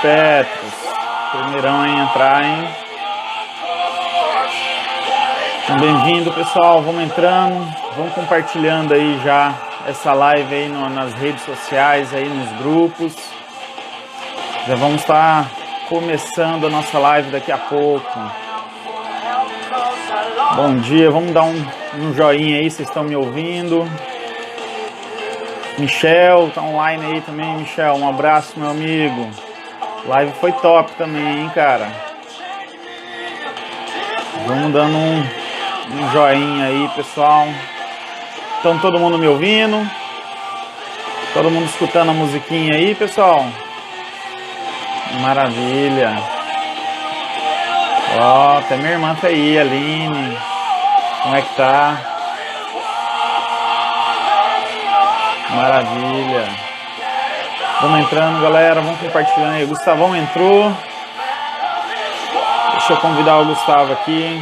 espertos. Primeirão em entrar, hein? Então, bem-vindo, pessoal. Vamos entrando, vamos compartilhando aí já essa live aí nas redes sociais, aí nos grupos. Já vamos estar começando a nossa live daqui a pouco. Bom dia, vamos dar um joinha aí, vocês estão me ouvindo? Michel, tá online aí também, Michel, um abraço, meu amigo. Live foi top também, hein, cara? Vamos dando um joinha aí, pessoal. Estão todo mundo me ouvindo? Todo mundo escutando a musiquinha aí, pessoal? Maravilha. Ó, até minha irmã tá aí, Aline. Como é que tá? Maravilha. Vamos entrando, galera. Vamos compartilhando aí. O Gustavão entrou. Deixa eu convidar o Gustavo aqui.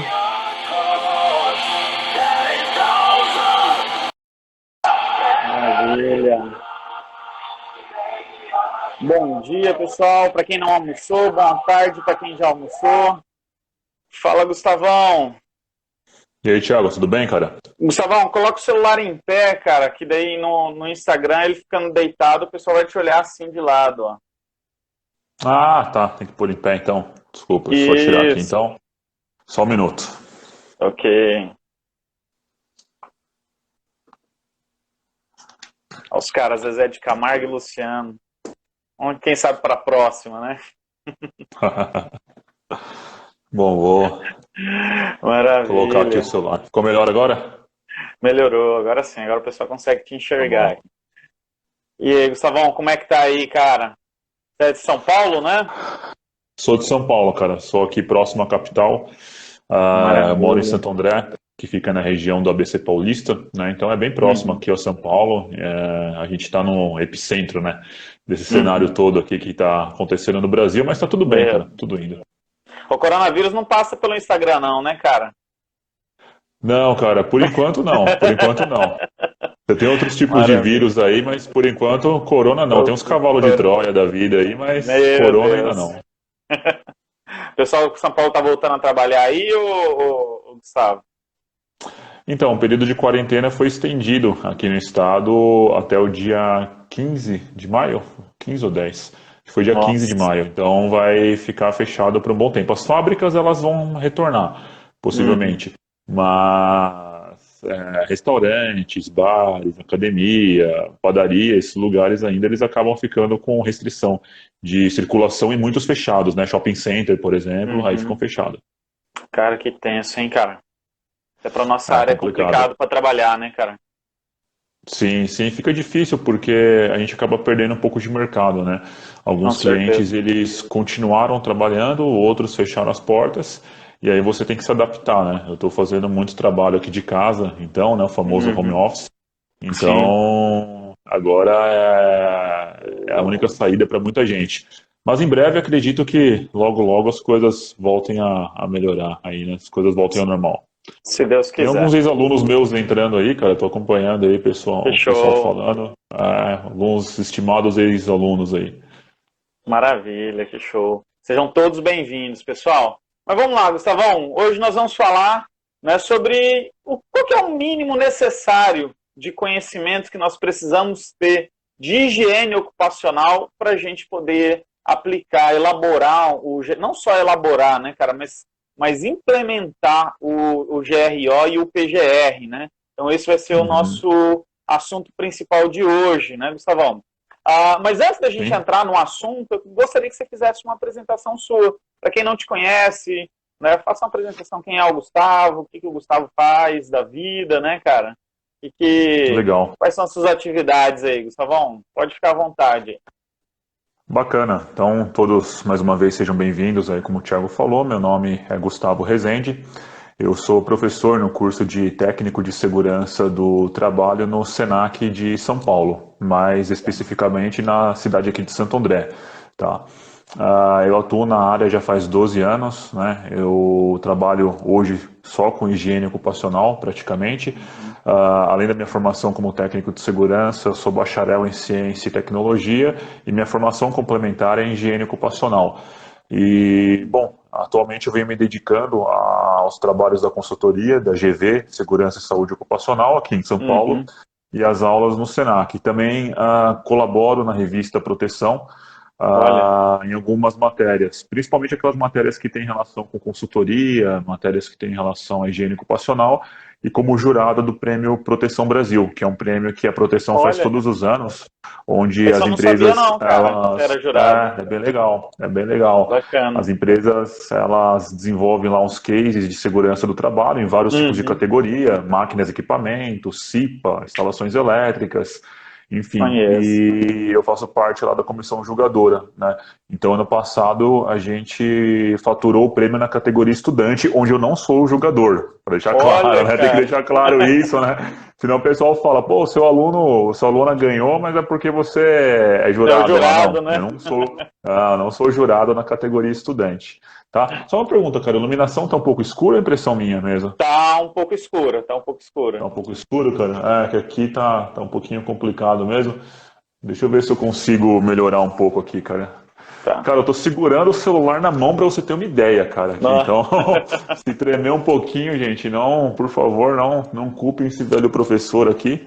Maravilha. Bom dia, pessoal. Para quem não almoçou, boa tarde para quem já almoçou. Fala, Gustavão. E aí, Thiago, tudo bem, cara? Gustavão, coloca o celular em pé, cara, que daí no Instagram, ele ficando deitado, o pessoal vai te olhar assim de lado, ó. Ah, tá. Tem que pôr em pé, então. Desculpa, deixa eu só tirar aqui, Isso. então. Só um minuto. Ok. Os caras, Zezé de Camargo e Luciano. Quem sabe para a próxima, né? Bom, vou colocar aqui Maravilha. o celular. Ficou melhor agora? Melhorou, agora sim, agora o pessoal consegue te Tá enxergar. bom. E aí, Gustavão, como é que tá aí, cara? Você é de São Paulo, né? Sou de São Paulo, cara. Sou aqui próximo à capital. Moro em Maravilha. Santo André, que fica na região do ABC Paulista, né? Então é bem próximo aqui ao São Paulo. A gente está no epicentro, né? Desse cenário todo aqui que está acontecendo no Brasil, mas tá tudo bem, cara. Tudo indo. O coronavírus não passa pelo Instagram, não, né, cara? Não, cara, por enquanto não. Por enquanto não. Você tem outros tipos de Maravilha. vírus aí, mas por enquanto, corona não. Tem uns cavalos de Troia da vida aí, mas Meu corona ainda Deus. não. O pessoal de São Paulo tá voltando a trabalhar aí, ou Gustavo? Então, o período de quarentena foi estendido aqui no estado até o dia 15 de maio, 15 ou 10. Foi dia 15 de Nossa. maio, então vai ficar fechado por um bom tempo. As fábricas elas vão retornar, possivelmente, mas restaurantes, bares, academia, padaria, esses lugares ainda eles acabam ficando com restrição de circulação e muitos fechados, né? Shopping center, por exemplo, aí ficam fechados. Cara, que tenso, hein, cara? Até pra nossa É área é complicado. complicado pra trabalhar, né, cara? Sim, sim, fica difícil porque a gente acaba perdendo um pouco de mercado, né? Com Alguns certeza. clientes eles continuaram trabalhando, outros fecharam as portas, e aí você tem que se adaptar, né? Eu estou fazendo muito trabalho aqui de casa, então, né, o famoso home office. Sim. Então, agora é a única saída para muita gente. Mas em breve acredito que logo logo as coisas voltem a melhorar aí, né? As coisas voltem ao normal. Se Deus Tem quiser. alguns ex-alunos meus entrando aí, cara, tô acompanhando aí o pessoal Fechou. falando, alguns estimados ex-alunos aí. Maravilha, que show. Sejam todos bem-vindos, pessoal. Mas vamos lá, Gustavão. Hoje nós vamos falar, né, sobre qual que é o mínimo necessário de conhecimento que nós precisamos ter de higiene ocupacional para a gente poder aplicar, elaborar, não só elaborar, né, cara, mas implementar o GRO e o PGR, né? Então esse vai ser o nosso assunto principal de hoje, né, Gustavão? Mas antes da gente Sim. entrar no assunto, eu gostaria que você fizesse uma apresentação sua. Para quem não te conhece, né, faça uma apresentação. Quem é o Gustavo, o que o Gustavo faz da vida, né, cara? Legal. Quais são as suas atividades aí, Gustavão? Pode ficar à vontade. Bacana. Então, todos mais uma vez sejam bem-vindos aí, como o Thiago falou. Meu nome é Gustavo Rezende. Eu sou professor no curso de Técnico de Segurança do Trabalho no Senac de São Paulo, mais especificamente na cidade aqui de Santo André, tá? Eu atuo na área já faz 12 anos, né? Eu trabalho hoje só com higiene ocupacional, praticamente. Além da minha formação como técnico de segurança, eu sou bacharel em ciência e tecnologia e minha formação complementar é em higiene ocupacional. E, bom, atualmente eu venho me dedicando aos trabalhos da consultoria, da GV, Segurança e Saúde Ocupacional, aqui em São Paulo, Uhum. e as aulas no Senac. Também colaboro na revista Proteção, Olha, em algumas matérias, principalmente aquelas matérias que têm relação com consultoria, matérias que têm relação à higiene ocupacional, e como jurado do Prêmio Proteção Brasil, que é um prêmio que a Proteção faz olha. todos os anos, onde Esse as eu não sabia empresas, não, cara, que você era jurado. é bem legal, é bem legal. Bacana. As empresas, elas desenvolvem lá uns cases de segurança do trabalho em vários tipos de Uhum. categoria, máquinas, equipamentos, CIPA, instalações elétricas, enfim, Conheço. e eu faço parte lá da comissão julgadora, né? Então, ano passado, a gente faturou o prêmio na categoria estudante, onde eu não sou o julgador, para deixar claro, Olha, né? Tem que cara. deixar claro isso, né? Senão o pessoal fala, pô, seu aluno, sua aluna ganhou, mas é porque você é É o jurado lá. jurado, Não, eu né? não sou jurado na categoria estudante, tá? Só uma pergunta, cara, a iluminação tá um pouco escura ou é impressão minha mesmo? Tá um pouco escura, tá um pouco Tá escura. um pouco escuro, cara? É, que aqui tá um pouquinho complicado mesmo. Deixa eu ver se eu consigo melhorar um pouco aqui, cara. Tá. Cara, eu tô segurando o celular na mão pra você ter uma ideia, cara, aqui. Não. Então, se tremer um pouquinho, gente, não, por favor, não culpem esse velho professor aqui,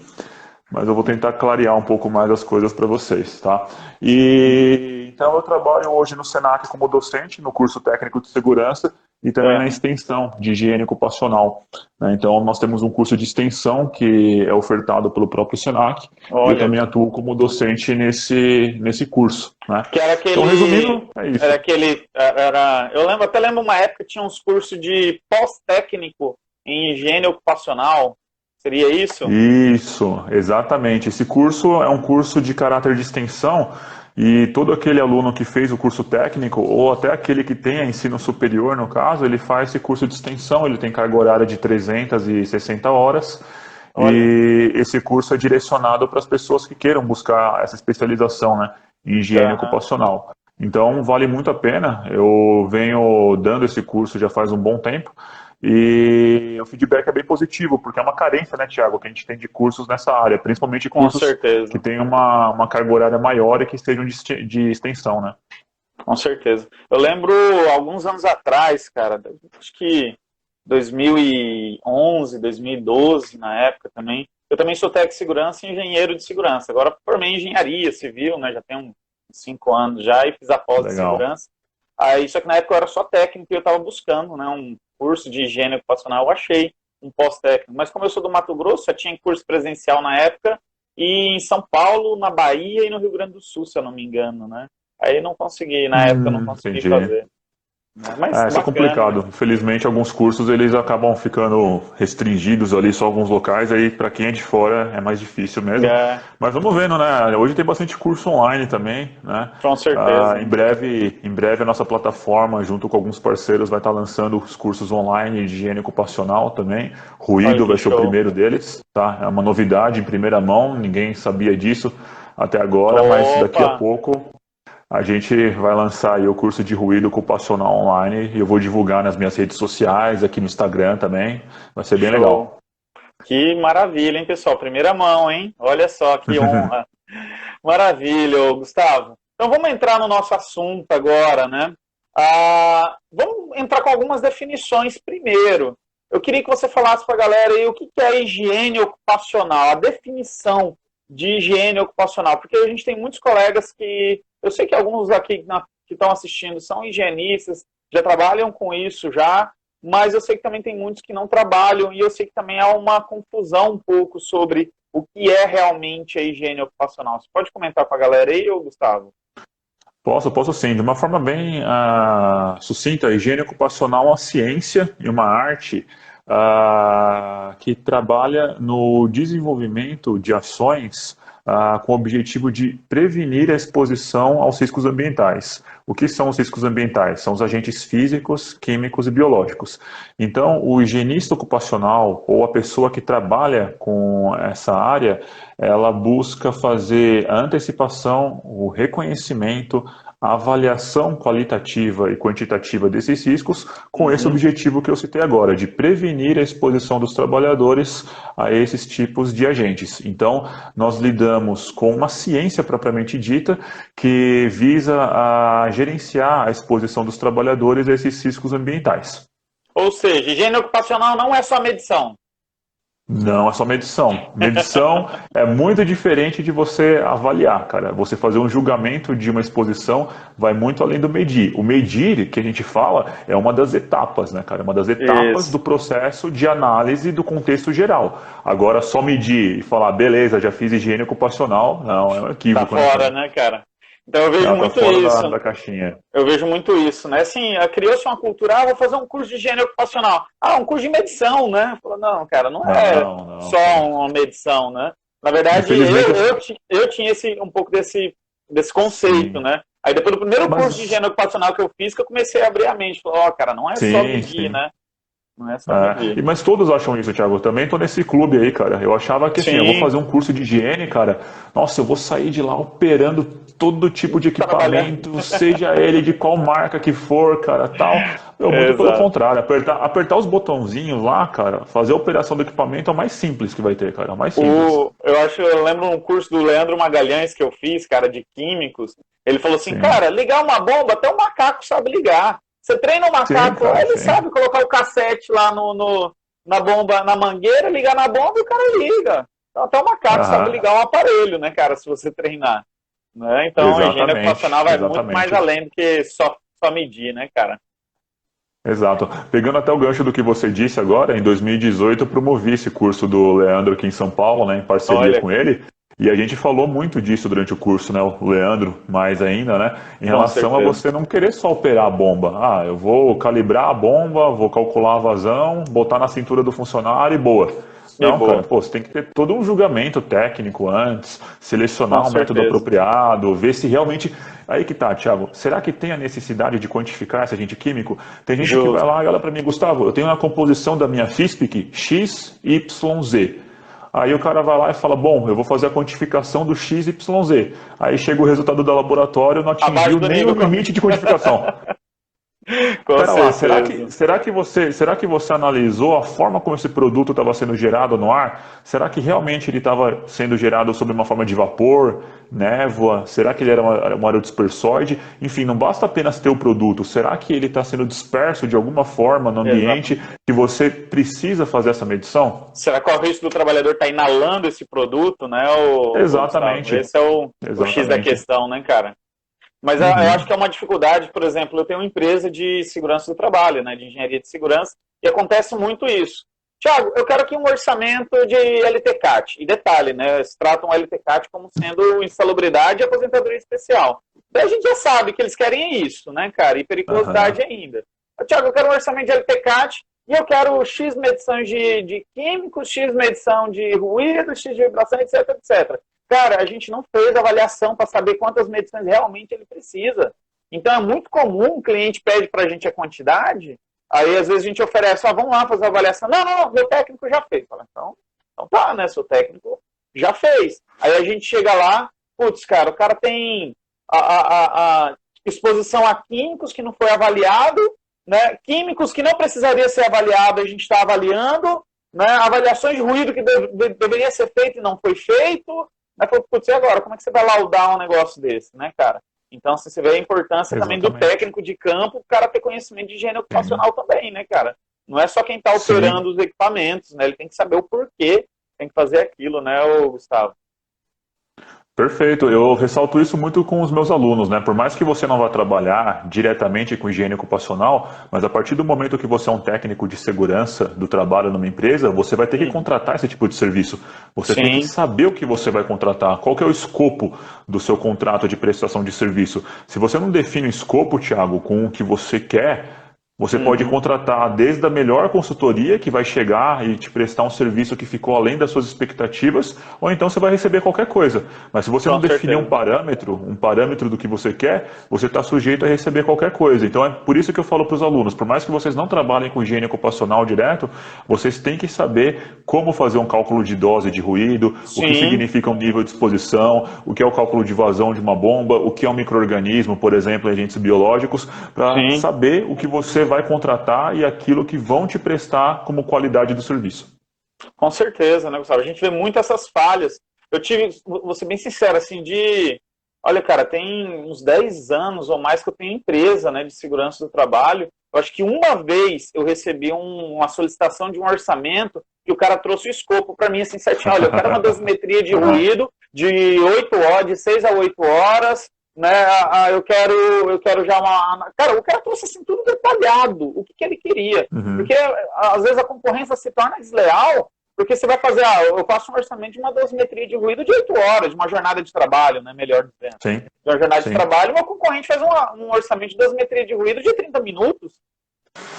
mas eu vou tentar clarear um pouco mais as coisas para vocês, tá? E então eu trabalho hoje no Senac como docente no curso técnico de segurança e também na Aham. extensão de higiene ocupacional, né? Então nós temos um curso de extensão que é ofertado pelo próprio Senac e eu Olha, também atuo como docente nesse curso, né? que era Então, aquele, resumindo, é era isso. aquele, era, eu lembro, até lembro uma época que tinha uns cursos de pós-técnico em higiene ocupacional. Seria isso? Isso, exatamente. Esse curso é um curso de caráter de extensão e todo aquele aluno que fez o curso técnico, ou até aquele que tem ensino superior, no caso, ele faz esse curso de extensão, ele tem carga horária de 360 horas, Olha. e esse curso é direcionado para as pessoas que queiram buscar essa especialização, né, em higiene Aham. ocupacional. Então, vale muito a pena. Eu venho dando esse curso já faz um bom tempo. E o feedback é bem positivo, porque é uma carência, né, Tiago, que a gente tem de cursos nessa área, principalmente Com cursos que certeza. tenham uma carga horária maior e que sejam de extensão, né? Com certeza. Eu lembro alguns anos atrás, cara, acho que 2011, 2012, na época também. Eu também sou técnico de segurança e engenheiro de segurança. Agora formei em engenharia civil, né? Já tenho uns 5 anos já e fiz a pós de Legal. segurança. Aí, só que na época eu era só técnico e eu estava buscando, né, um curso de higiene ocupacional. Eu achei um pós-técnico. Mas como eu sou do Mato Grosso, só tinha curso presencial na época e em São Paulo, na Bahia e no Rio Grande do Sul, se eu não me engano, né? Aí não consegui, na época eu não consegui Entendi. fazer, né? Mas Isso é bacana, né? complicado. Infelizmente, alguns cursos eles acabam ficando restringidos ali só alguns locais, aí para quem é de fora é mais difícil mesmo. É, Mas vamos vendo, né? Hoje tem bastante curso online também, né? com certeza. Em breve a nossa plataforma, junto com alguns parceiros, vai estar lançando os cursos online de higiene ocupacional também. Olha Ruído que vai ser o show. primeiro deles, tá? É uma novidade em primeira mão, ninguém sabia disso até agora, mas daqui a Opa, pouco a gente vai lançar aí o curso de ruído ocupacional online e eu vou divulgar nas minhas redes sociais, aqui no Instagram também. Vai ser bem show. legal. Que maravilha, hein, pessoal? Primeira mão, hein? Olha só que honra. Maravilha, ô, Gustavo. Então vamos entrar no nosso assunto agora, né? Vamos entrar com algumas definições primeiro. Eu queria que você falasse para a galera aí o que é higiene ocupacional, a definição de higiene ocupacional, porque a gente tem muitos colegas que, eu sei que alguns aqui que estão assistindo são higienistas, já trabalham com isso já, mas eu sei que também tem muitos que não trabalham e eu sei que também há uma confusão um pouco sobre o que é realmente a higiene ocupacional. Você pode comentar com a galera aí, ô Gustavo? Posso sim. De uma forma bem sucinta, a higiene ocupacional é uma ciência e uma arte que trabalha no desenvolvimento de ações com o objetivo de prevenir a exposição aos riscos ambientais. O que são os riscos ambientais? São os agentes físicos, químicos e biológicos. Então, o higienista ocupacional ou a pessoa que trabalha com essa área, ela busca fazer a antecipação, o reconhecimento, a avaliação qualitativa e quantitativa desses riscos, com esse objetivo que eu citei agora, de prevenir a exposição dos trabalhadores a esses tipos de agentes. Então, nós lidamos com uma ciência propriamente dita que visa a gerenciar a exposição dos trabalhadores a esses riscos ambientais. Ou seja, higiene ocupacional não é só medição. Não é só medição. Medição é muito diferente de você avaliar, cara. Você fazer um julgamento de uma exposição vai muito além do medir. O medir, que a gente fala, é uma das etapas, né, cara? Uma das etapas do processo de análise do contexto geral. Agora, só medir e falar, beleza, já fiz higiene ocupacional, não, é um equívoco. Tá fora, né, cara? Então eu vejo muito fora isso. Da caixinha. Eu vejo muito isso, né? Assim, criou-se uma cultura, vou fazer um curso de higiene ocupacional. Um curso de medição, né? Falo, não, cara, não é só uma medição, né? Na verdade, eu tinha um pouco desse conceito, né? Aí depois do primeiro curso de higiene ocupacional que eu fiz, que eu comecei a abrir a mente. Falei, cara, não é só medir, né? Não é só medir. Mas todos acham isso, Thiago. Eu também tô nesse clube aí, cara. Eu achava que assim, eu vou fazer um curso de higiene, cara. Nossa, eu vou sair de lá operando todo tipo de equipamento, seja ele de qual marca que for, cara, tal. Muito pelo contrário. Apertar os botãozinhos lá, cara, fazer a operação do equipamento é o mais simples que vai ter, cara. É o mais simples. Eu lembro um curso do Leandro Magalhães que eu fiz, cara, de químicos. Ele falou assim, cara, ligar uma bomba, até o macaco sabe ligar. Você treina o macaco, ele sabe colocar o cassete lá na bomba, na mangueira, ligar na bomba e o cara liga. Então até o macaco sabe ligar um aparelho, né, cara, se você treinar. Né? Então a higiene ocupacional vai muito mais além do que só medir, né, cara? Exato. Pegando até o gancho do que você disse agora, em 2018 eu promovi esse curso do Leandro aqui em São Paulo, né, em parceria com ele. E a gente falou muito disso durante o curso, né, o Leandro, mais ainda, né, em relação a você não querer só operar a bomba. Eu vou calibrar a bomba, vou calcular a vazão, botar na cintura do funcionário e boa. Não, cara, você tem que ter todo um julgamento técnico antes, selecionar um método apropriado, ver se realmente... Aí que tá, Thiago, será que tem a necessidade de quantificar esse agente químico? Tem gente que vai lá e olha para mim, Gustavo, eu tenho uma composição da minha FISPIC XYZ. Aí o cara vai lá e fala, bom, eu vou fazer a quantificação do XYZ. Aí chega o resultado do laboratório, não atingiu nem o limite de quantificação. Pera lá, será que você analisou a forma como esse produto estava sendo gerado no ar? Será que realmente ele estava sendo gerado sob uma forma de vapor, névoa? Será que ele era um aerodispersóide? Enfim, não basta apenas ter o produto. Será que ele está sendo disperso de alguma forma no ambiente que você precisa fazer essa medição? Será que o risco do trabalhador está inalando esse produto, né? Exatamente. Esse é o X da questão, né, cara? Mas eu acho que é uma dificuldade, por exemplo, eu tenho uma empresa de segurança do trabalho, né, de engenharia de segurança, e acontece muito isso. Tiago, eu quero aqui um orçamento de LTCAT. E detalhe, né, eles tratam o LTCAT como sendo insalubridade e aposentadoria especial. Então a gente já sabe que eles querem isso, né, cara, e periculosidade ainda. Tiago, eu quero um orçamento de LTCAT e eu quero X medições de químicos, X medição de ruído, X de vibração, etc, etc. Cara, a gente não fez avaliação para saber quantas medições realmente ele precisa. Então é muito comum, o cliente pede para a gente a quantidade, aí às vezes a gente oferece, vamos lá fazer a avaliação. Não, meu técnico já fez. Fala, então tá, né, seu técnico já fez. Aí a gente chega lá, putz, cara, o cara tem a exposição a químicos que não foi avaliado, né, químicos que não precisaria ser avaliado, a gente está avaliando, né, avaliações de ruído que deveria ser feito e não foi feito. Putz, e agora? Como é que você vai laudar um negócio desse, né, cara? Então, você vê a importância também do técnico de campo, o cara ter conhecimento de higiene ocupacional também, né, cara? Não é só quem está operando os equipamentos, né? Ele tem que saber o porquê tem que fazer aquilo, né, Gustavo? Perfeito, eu ressalto isso muito com os meus alunos, né? Por mais que você não vá trabalhar diretamente com higiene ocupacional, mas a partir do momento que você é um técnico de segurança do trabalho numa empresa, você vai ter que contratar esse tipo de serviço. Você tem que saber o que você vai contratar, qual que é o escopo do seu contrato de prestação de serviço. Se você não define o escopo, Thiago, com o que você quer, Você pode Uhum. contratar desde a melhor consultoria, que vai chegar e te prestar um serviço que ficou além das suas expectativas, ou então você vai receber qualquer coisa. Mas se você Com não definir certeza. um parâmetro do que você quer, você está sujeito a receber qualquer coisa. Então é por isso que eu falo para os alunos, por mais que vocês não trabalhem com higiene ocupacional direto, vocês têm que saber como fazer um cálculo de dose de ruído, o que Sim, significa um nível de exposição, o que é o cálculo de vazão de uma bomba, o que é um micro-organismo, por exemplo, agentes biológicos, para sim. saber o que você vai contratar e aquilo que vão te prestar como qualidade do serviço. Com certeza, né, Gustavo? A gente vê muito essas falhas. Eu tive, vou ser bem sincero, assim, de. Olha, cara, tem uns 10 anos ou mais que eu tenho empresa, né, de segurança do trabalho. Eu acho que uma vez eu recebi uma solicitação de um orçamento que o cara trouxe o escopo para mim, assim, certinho. Olha, eu quero uma dosimetria de ruído de 8 horas, de 6 a 8 horas, né? Eu quero já uma. Cara, o cara trouxe assim tudo detalhado, o que ele queria. Porque Uhum. às vezes a concorrência se torna desleal, porque você vai fazer, eu faço um orçamento de uma dosimetria de ruído de 8 horas, de uma jornada de trabalho, né, melhor dizendo. Sim, De uma jornada de sim. trabalho, uma concorrente faz um orçamento de dosimetria de ruído de 30 minutos.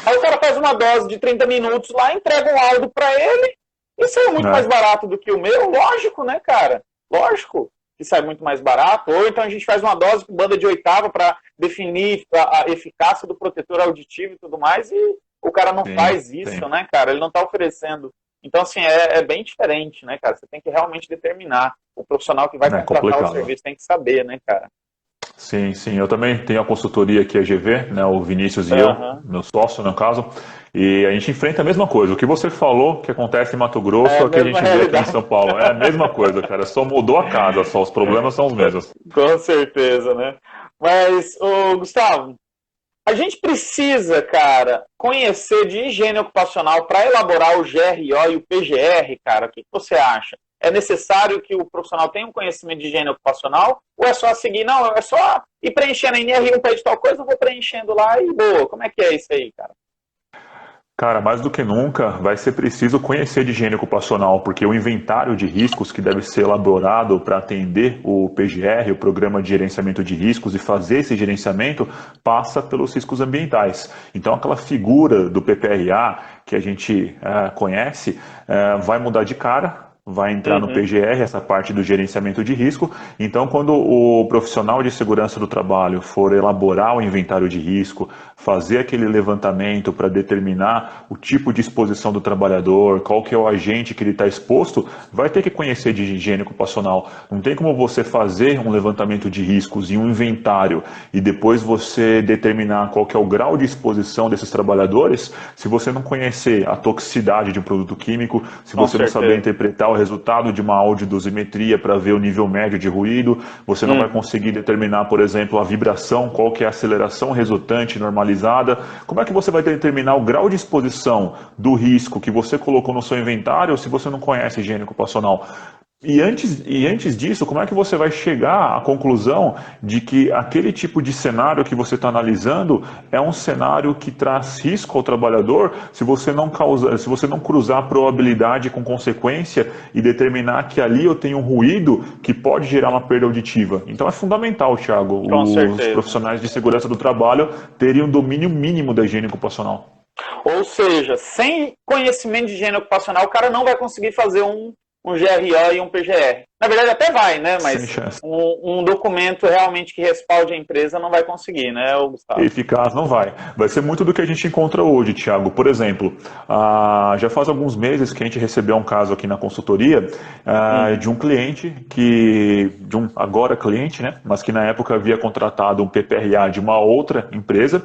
Aí o cara faz uma dose de 30 minutos lá, entrega um laudo para ele, e sai muito mais É. barato do que o meu, lógico, né, cara? Lógico que sai muito mais barato. Ou então a gente faz uma dose com banda de oitava para definir a eficácia do protetor auditivo e tudo mais, e o cara não Sim, faz isso, sim. né, cara? Ele não está oferecendo. Então, assim, é bem diferente, né, cara? Você tem que realmente determinar. O profissional que vai É contratar o complicado. serviço tem que saber, né, cara? Sim, sim. Eu também tenho a consultoria aqui, a GV, né? O Vinícius e eu, Aham. meu sócio, no caso, e a gente enfrenta a mesma coisa. O que você falou que acontece em Mato É Grosso a é o que a mesma gente vê aqui em realidade. São Paulo. É a mesma coisa, cara. Só mudou a casa, só os problemas são os mesmos. Com certeza, né? Mas, ô, Gustavo, a gente precisa, cara, conhecer de higiene ocupacional para elaborar o GRO e o PGR, cara. O que você acha? É necessário que o profissional tenha um conhecimento de higiene ocupacional? Ou é só seguir? Não, é só ir preenchendo a NR1 pede tal coisa, eu vou preenchendo lá e boa. Como é que é isso aí, cara? Cara, mais do que nunca, vai ser preciso conhecer de higiene ocupacional, porque o inventário de riscos que deve ser elaborado para atender o PGR, o Programa de Gerenciamento de Riscos, e fazer esse gerenciamento, passa pelos riscos ambientais. Então, aquela figura do PPRA que a gente conhece vai mudar de cara. Vai entrar no Uhum. PGR, essa parte do gerenciamento de risco. Então, quando o profissional de segurança do trabalho for elaborar o inventário de risco, fazer aquele levantamento para determinar o tipo de exposição do trabalhador, qual que é o agente que ele está exposto, vai ter que conhecer de higiene ocupacional. Não tem como você fazer um levantamento de riscos e um inventário e depois você determinar qual que é o grau de exposição desses trabalhadores se você não conhecer a toxicidade de um produto químico, se Com você não saber certeza. interpretar o resultado de uma audiodosimetria para ver o nível médio de ruído, você não vai Uhum. conseguir determinar, por exemplo, a vibração, qual que é a aceleração resultante normalizada. Como é que você vai determinar o grau de exposição do risco que você colocou no seu inventário se você não conhece higiene ocupacional? E antes disso, como é que você vai chegar à conclusão de que aquele tipo de cenário que você está analisando é um cenário que traz risco ao trabalhador se você não cruzar a probabilidade com consequência e determinar que ali eu tenho um ruído que pode gerar uma perda auditiva? Então é fundamental, Thiago, Com os certeza. profissionais de segurança do trabalho terem um domínio mínimo da higiene ocupacional. Ou seja, sem conhecimento de higiene ocupacional, o cara não vai conseguir fazer um GRO e um PGR. Na verdade, até vai, né? Sem Mas chance. um documento realmente que respalde a empresa não vai conseguir, né, Gustavo? Eficaz não vai. Vai ser muito do que a gente encontra hoje, Thiago. Por exemplo, já faz alguns meses que a gente recebeu um caso aqui na consultoria de Uhum. um cliente de um agora cliente, né? Mas que na época havia contratado um PPRA de uma outra empresa.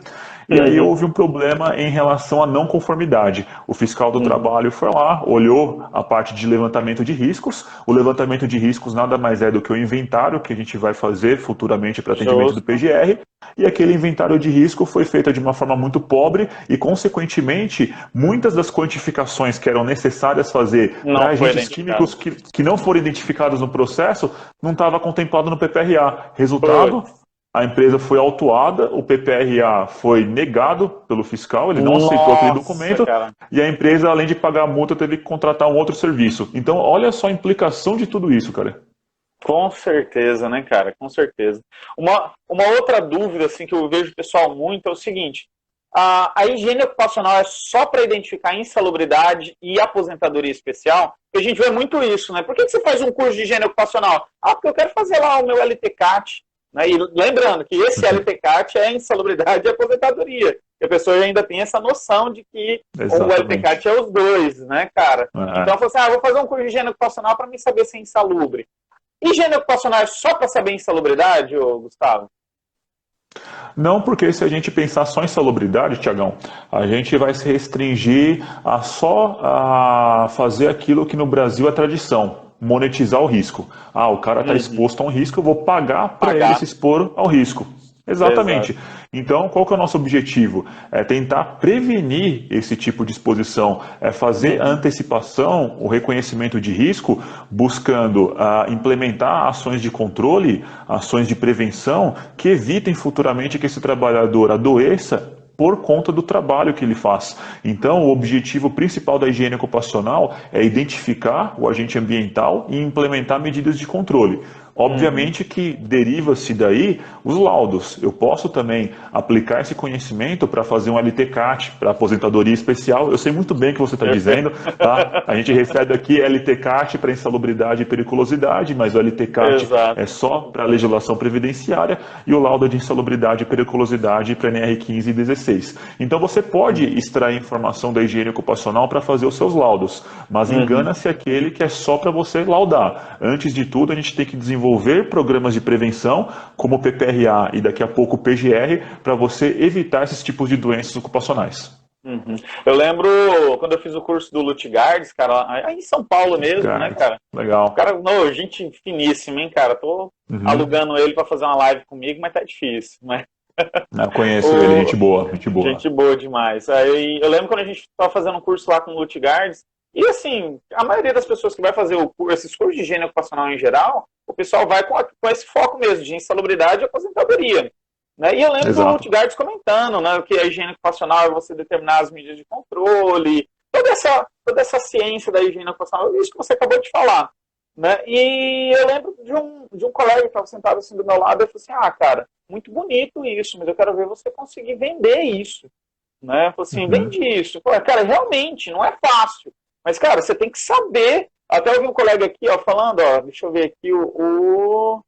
E aí Uhum. houve um problema em relação à não conformidade. O fiscal do Uhum. trabalho foi lá, olhou a parte de levantamento de riscos. O levantamento de riscos nada mais é do que o inventário que a gente vai fazer futuramente para atendimento do Justo. PGR. E aquele inventário de risco foi feito de uma forma muito pobre e, consequentemente, muitas das quantificações que eram necessárias fazer para Não foi agentes identificado. químicos que não foram identificados no processo não estava contemplado no PPRA. Resultado, Putz. a empresa foi autuada, o PPRA foi negado pelo fiscal, ele não aceitou aquele Nossa, documento cara. e a empresa, além de pagar a multa, teve que contratar um outro serviço. Então, olha só a implicação de tudo isso, cara. Com certeza, né, cara? Com certeza. Uma outra dúvida assim, que eu vejo pessoal muito é o seguinte: a higiene ocupacional é só para identificar insalubridade e aposentadoria especial? Porque a gente vê muito isso, né? Por que você faz um curso de higiene ocupacional? Ah, porque eu quero fazer lá o meu LTCAT. Né? E lembrando que esse LTCAT é insalubridade e aposentadoria. E a pessoa ainda tem essa noção de que o LTCAT é os dois, né, cara? Então, eu falo assim, vou fazer um curso de higiene ocupacional para me saber se é insalubre. Higiene ocupacional é só para saber insalubridade, Gustavo? Não, porque se a gente pensar só em salubridade, Tiagão, a gente vai se restringir a só a fazer aquilo que no Brasil é tradição, monetizar o risco. O cara está exposto a um risco, eu vou pagar para ele se expor ao risco. Exatamente. Exato. Então, qual que é o nosso objetivo? É tentar prevenir esse tipo de exposição, é fazer a antecipação, o reconhecimento de risco, buscando implementar ações de controle, ações de prevenção, que evitem futuramente que esse trabalhador adoeça por conta do trabalho que ele faz. Então, o objetivo principal da higiene ocupacional é identificar o agente ambiental e implementar medidas de controle. Obviamente que deriva-se daí os laudos. Eu posso também aplicar esse conhecimento para fazer um LTCAT, para aposentadoria especial. Eu sei muito bem o que você está dizendo. Tá? A gente recebe aqui LTCAT para insalubridade e periculosidade, mas o LTCAT é só para a legislação previdenciária e o laudo de insalubridade e periculosidade para NR 15 e 16. Então você pode extrair informação da higiene ocupacional para fazer os seus laudos, mas engana-se aquele que é só para você laudar. Antes de tudo, a gente tem que desenvolver programas de prevenção, como o PPRA e daqui a pouco o PGR, para você evitar esses tipos de doenças ocupacionais. Eu lembro quando eu fiz o curso do Lutgardes, cara, aí em São Paulo mesmo, né, cara? Legal. O cara, gente finíssima, hein, cara? Tô alugando ele para fazer uma live comigo, mas tá difícil, né? Eu conheço ele, gente boa, gente boa. Gente boa demais. Aí, eu lembro quando a gente estava fazendo um curso lá com o Lutgardes, e assim, a maioria das pessoas que vai fazer esses cursos de higiene ocupacional em geral, o pessoal vai com esse foco mesmo, de insalubridade e aposentadoria. Né? E eu lembro do Lutgardes comentando, né, que a higiene ocupacional é você determinar as medidas de controle, toda essa ciência da higiene ocupacional, isso que você acabou de falar. Né? E eu lembro de um colega que estava sentado assim do meu lado, e falou assim, cara, muito bonito isso, mas eu quero ver você conseguir vender isso. Né? Eu falei assim, vende isso. Eu falei, cara, realmente, não é fácil. Mas, cara, você tem que saber. Até ouvi um colega aqui, falando, deixa eu ver aqui, o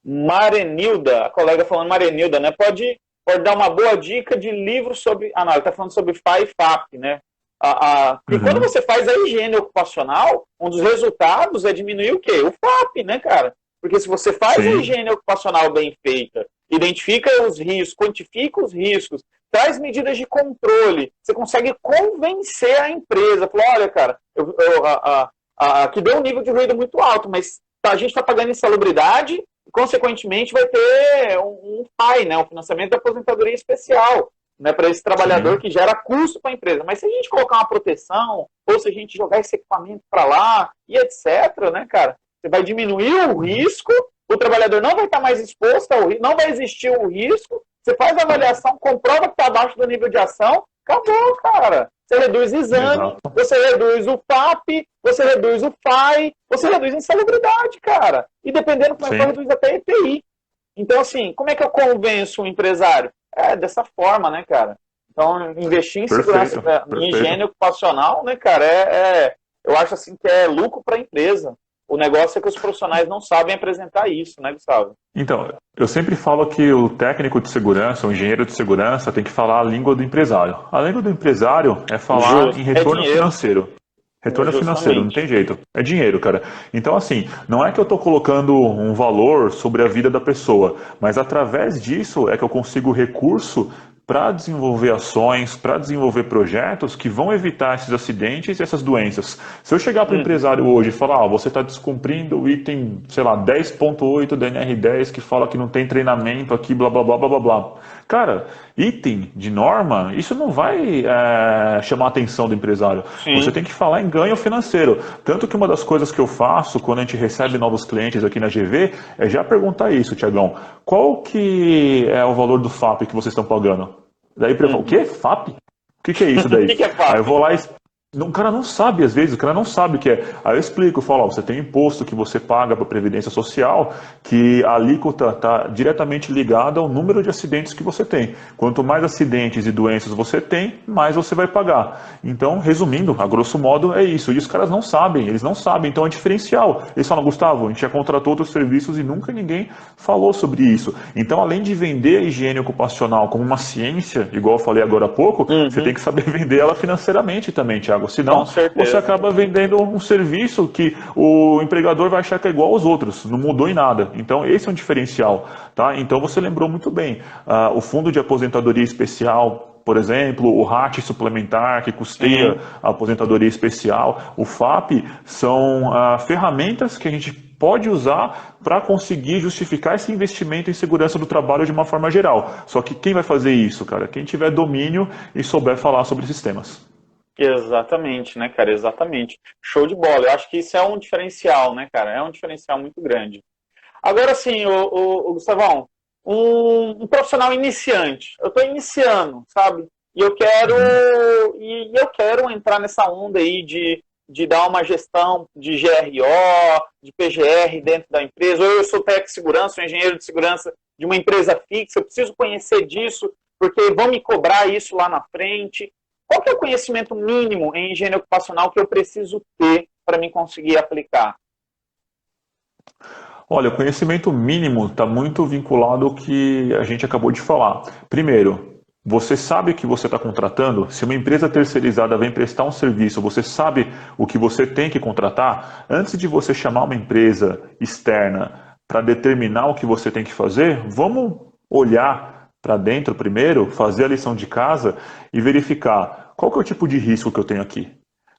Marenilda, a colega falando Marenilda, né? Pode dar uma boa dica de livro sobre... não, ele está falando sobre FA e FAP, né? E quando você faz a higiene ocupacional, um dos resultados é diminuir o quê? O FAP, né, cara? Porque se você faz a higiene ocupacional bem feita, identifica os riscos, quantifica os riscos, traz medidas de controle, você consegue convencer a empresa. Falar, olha, cara, aqui deu um nível de ruído muito alto, mas a gente está pagando insalubridade e, consequentemente, vai ter um FAI, né, um financiamento da aposentadoria especial, né, para esse trabalhador que gera custo para a empresa. Mas se a gente colocar uma proteção, ou se a gente jogar esse equipamento para lá, e etc., né, cara, você vai diminuir o risco, o trabalhador não vai estar mais exposto ao risco, não vai existir o risco, você faz a avaliação, comprova que está abaixo do nível de ação, acabou, cara. Você reduz exame, você reduz o FAP, você reduz o FAI, você reduz a insalubridade, cara. E dependendo como é que reduz até EPI. Então, assim, como é que eu convenço o empresário? Dessa forma, né, cara? Então, investir em segurança, em higiene ocupacional, né, cara, eu acho assim que é lucro para a empresa. O negócio é que os profissionais não sabem apresentar isso, né, Gustavo? Então, eu sempre falo que o técnico de segurança, o engenheiro de segurança, tem que falar a língua do empresário. A língua do empresário é falar em retorno financeiro. Retorno financeiro, não tem jeito. É dinheiro, cara. Então, assim, não é que eu estou colocando um valor sobre a vida da pessoa, mas através disso é que eu consigo recurso para desenvolver ações, para desenvolver projetos que vão evitar esses acidentes e essas doenças. Se eu chegar para o empresário hoje e falar, você está descumprindo o item, sei lá, 10.8 da NR10 que fala que não tem treinamento aqui, blá, blá, blá, blá, blá, blá. Cara, item de norma, isso não vai chamar a atenção do empresário. Você tem que falar em ganho financeiro. Tanto que uma das coisas que eu faço quando a gente recebe novos clientes aqui na GV é já perguntar isso, Tiagão. Qual que é o valor do FAP que vocês estão pagando? Daí o quê? FAP? O que é isso daí? O que é FAP? Aí eu vou lá e O cara não sabe, às vezes, o cara não sabe o que é. Aí eu explico, eu falo, ó, você tem imposto que você paga para a Previdência Social, que a alíquota está diretamente ligada ao número de acidentes que você tem. Quanto mais acidentes e doenças você tem, mais você vai pagar. Então, resumindo, a grosso modo, é isso. E os caras não sabem, eles não sabem, então é diferencial. Eles falam, Gustavo, a gente já contratou outros serviços e nunca ninguém falou sobre isso. Então, além de vender a higiene ocupacional como uma ciência, igual eu falei agora há pouco, você tem que saber vender ela financeiramente também, Thiago. Com Senão, você certeza. acaba vendendo um serviço que o empregador vai achar que é igual aos outros, não mudou em nada. Então, esse é um diferencial. Tá? Então, você lembrou muito bem. O Fundo de Aposentadoria Especial, por exemplo, o RAT suplementar, que custeia Sim. a aposentadoria especial, o FAP, são ferramentas que a gente pode usar para conseguir justificar esse investimento em segurança do trabalho de uma forma geral. Só que quem vai fazer isso, cara? Quem tiver domínio e souber falar sobre sistemas. Exatamente, né, cara? Exatamente. Show de bola. Eu acho que isso é um diferencial, né, cara? É um diferencial muito grande. Agora sim, o Gustavão, um profissional iniciante. Eu estou iniciando, sabe? E eu quero Uhum. eu quero entrar nessa onda aí de dar uma gestão de GRO, de PGR dentro da empresa. Ou eu sou técnico de segurança, sou engenheiro de segurança de uma empresa fixa. Eu preciso conhecer disso porque vão me cobrar isso lá na frente. Qual que é o conhecimento mínimo em higiene ocupacional que eu preciso ter para me conseguir aplicar? Olha, o conhecimento mínimo está muito vinculado ao que a gente acabou de falar. Primeiro, você sabe o que você está contratando? Se uma empresa terceirizada vem prestar um serviço, você sabe o que você tem que contratar? Antes de você chamar uma empresa externa para determinar o que você tem que fazer, vamos olhar para dentro primeiro, fazer a lição de casa e verificar qual que é o tipo de risco que eu tenho aqui.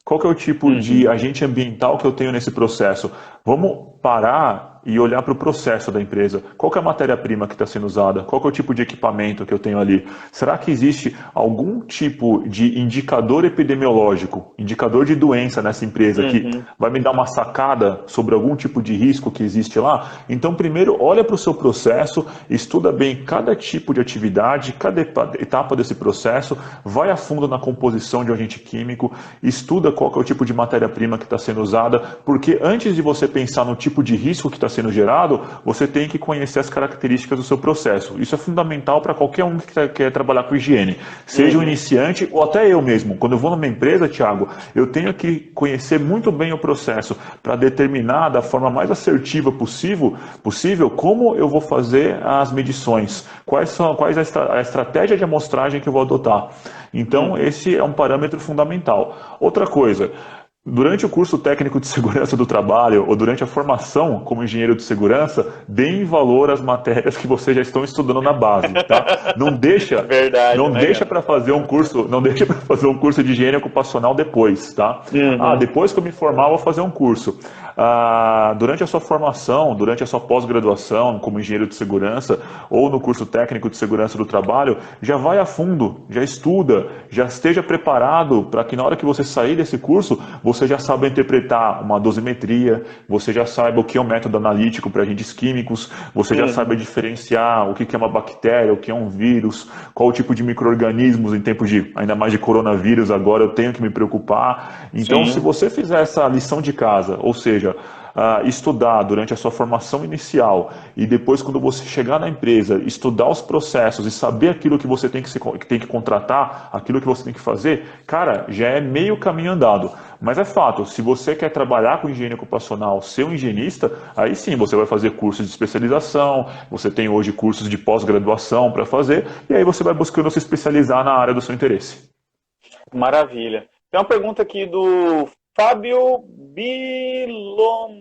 Qual que é o tipo de Uhum, agente ambiental que eu tenho nesse processo? Vamos parar e olhar para o processo da empresa. Qual que é a matéria-prima que está sendo usada? Qual que é o tipo de equipamento que eu tenho ali? Será que existe algum tipo de indicador epidemiológico, indicador de doença nessa empresa que uhum, vai me dar uma sacada sobre algum tipo de risco que existe lá? Então, primeiro, olha para o seu processo, estuda bem cada tipo de atividade, cada etapa desse processo, vai a fundo na composição de um agente químico, estuda qual que é o tipo de matéria-prima que está sendo usada, porque antes de você pensar no tipo de risco que está sendo gerado, você tem que conhecer as características do seu processo. Isso é fundamental para qualquer um que quer trabalhar com higiene, seja um uhum. iniciante ou até eu mesmo. Quando eu vou numa empresa, Thiago, eu tenho que conhecer muito bem o processo para determinar da forma mais assertiva possível como eu vou fazer as medições, quais a estratégia de amostragem que eu vou adotar. Então, Uhum. esse é um parâmetro fundamental. Outra coisa, durante o curso técnico de segurança do trabalho ou durante a formação como engenheiro de segurança, deem valor às matérias que vocês já estão estudando na base, tá? Verdade, Não né, deixa cara? para fazer um curso, não deixa para fazer um curso de higiene ocupacional depois, tá? Ah, Uhum. depois que eu me formar, eu vou fazer um curso. Durante a sua formação, durante a sua pós-graduação como engenheiro de segurança ou no curso técnico de segurança do trabalho, já vai a fundo, já estuda, já esteja preparado para que na hora que você sair desse curso, você já saiba interpretar uma dosimetria, você já saiba o que é um método analítico para agentes químicos, você já saiba Uhum. diferenciar o que é uma bactéria, o que é um vírus, qual o tipo de micro-organismos em tempos de, ainda mais de coronavírus, agora eu tenho que me preocupar. Então, se Sim. você fizer essa lição de casa, ou seja, estudar durante a sua formação inicial e depois, quando você chegar na empresa, estudar os processos e saber aquilo que você tem que contratar, aquilo que você tem que fazer, cara, já é meio caminho andado. Mas é fato, se você quer trabalhar com higiene ocupacional, ser um higienista, aí sim você vai fazer cursos de especialização, você tem hoje cursos de pós-graduação para fazer, e aí você vai buscando se especializar na área do seu interesse. Maravilha. Tem uma pergunta aqui do Fábio Bilomos.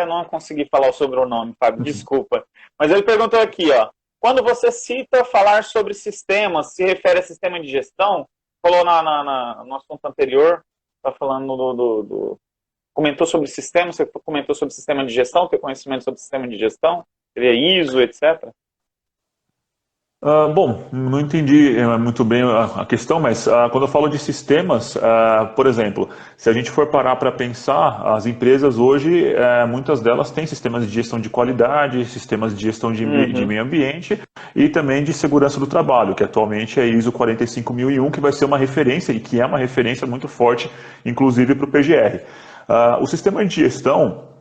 Não consegui falar o sobrenome, Fábio, desculpa. Mas ele perguntou aqui, ó. Quando você cita falar sobre sistemas, se refere a sistema de gestão? Falou no assunto anterior, está falando comentou sobre sistemas, você comentou sobre sistema de gestão, tem conhecimento sobre sistema de gestão? Seria ISO, etc. Bom, não entendi muito bem a questão, mas quando eu falo de sistemas, por exemplo, se a gente for parar para pensar, as empresas hoje, muitas delas têm sistemas de gestão de qualidade, sistemas de gestão de Uhum, meio ambiente e também de segurança do trabalho, que atualmente é ISO 45001, que vai ser uma referência e que é uma referência muito forte, inclusive para o PGR. O sistema de gestão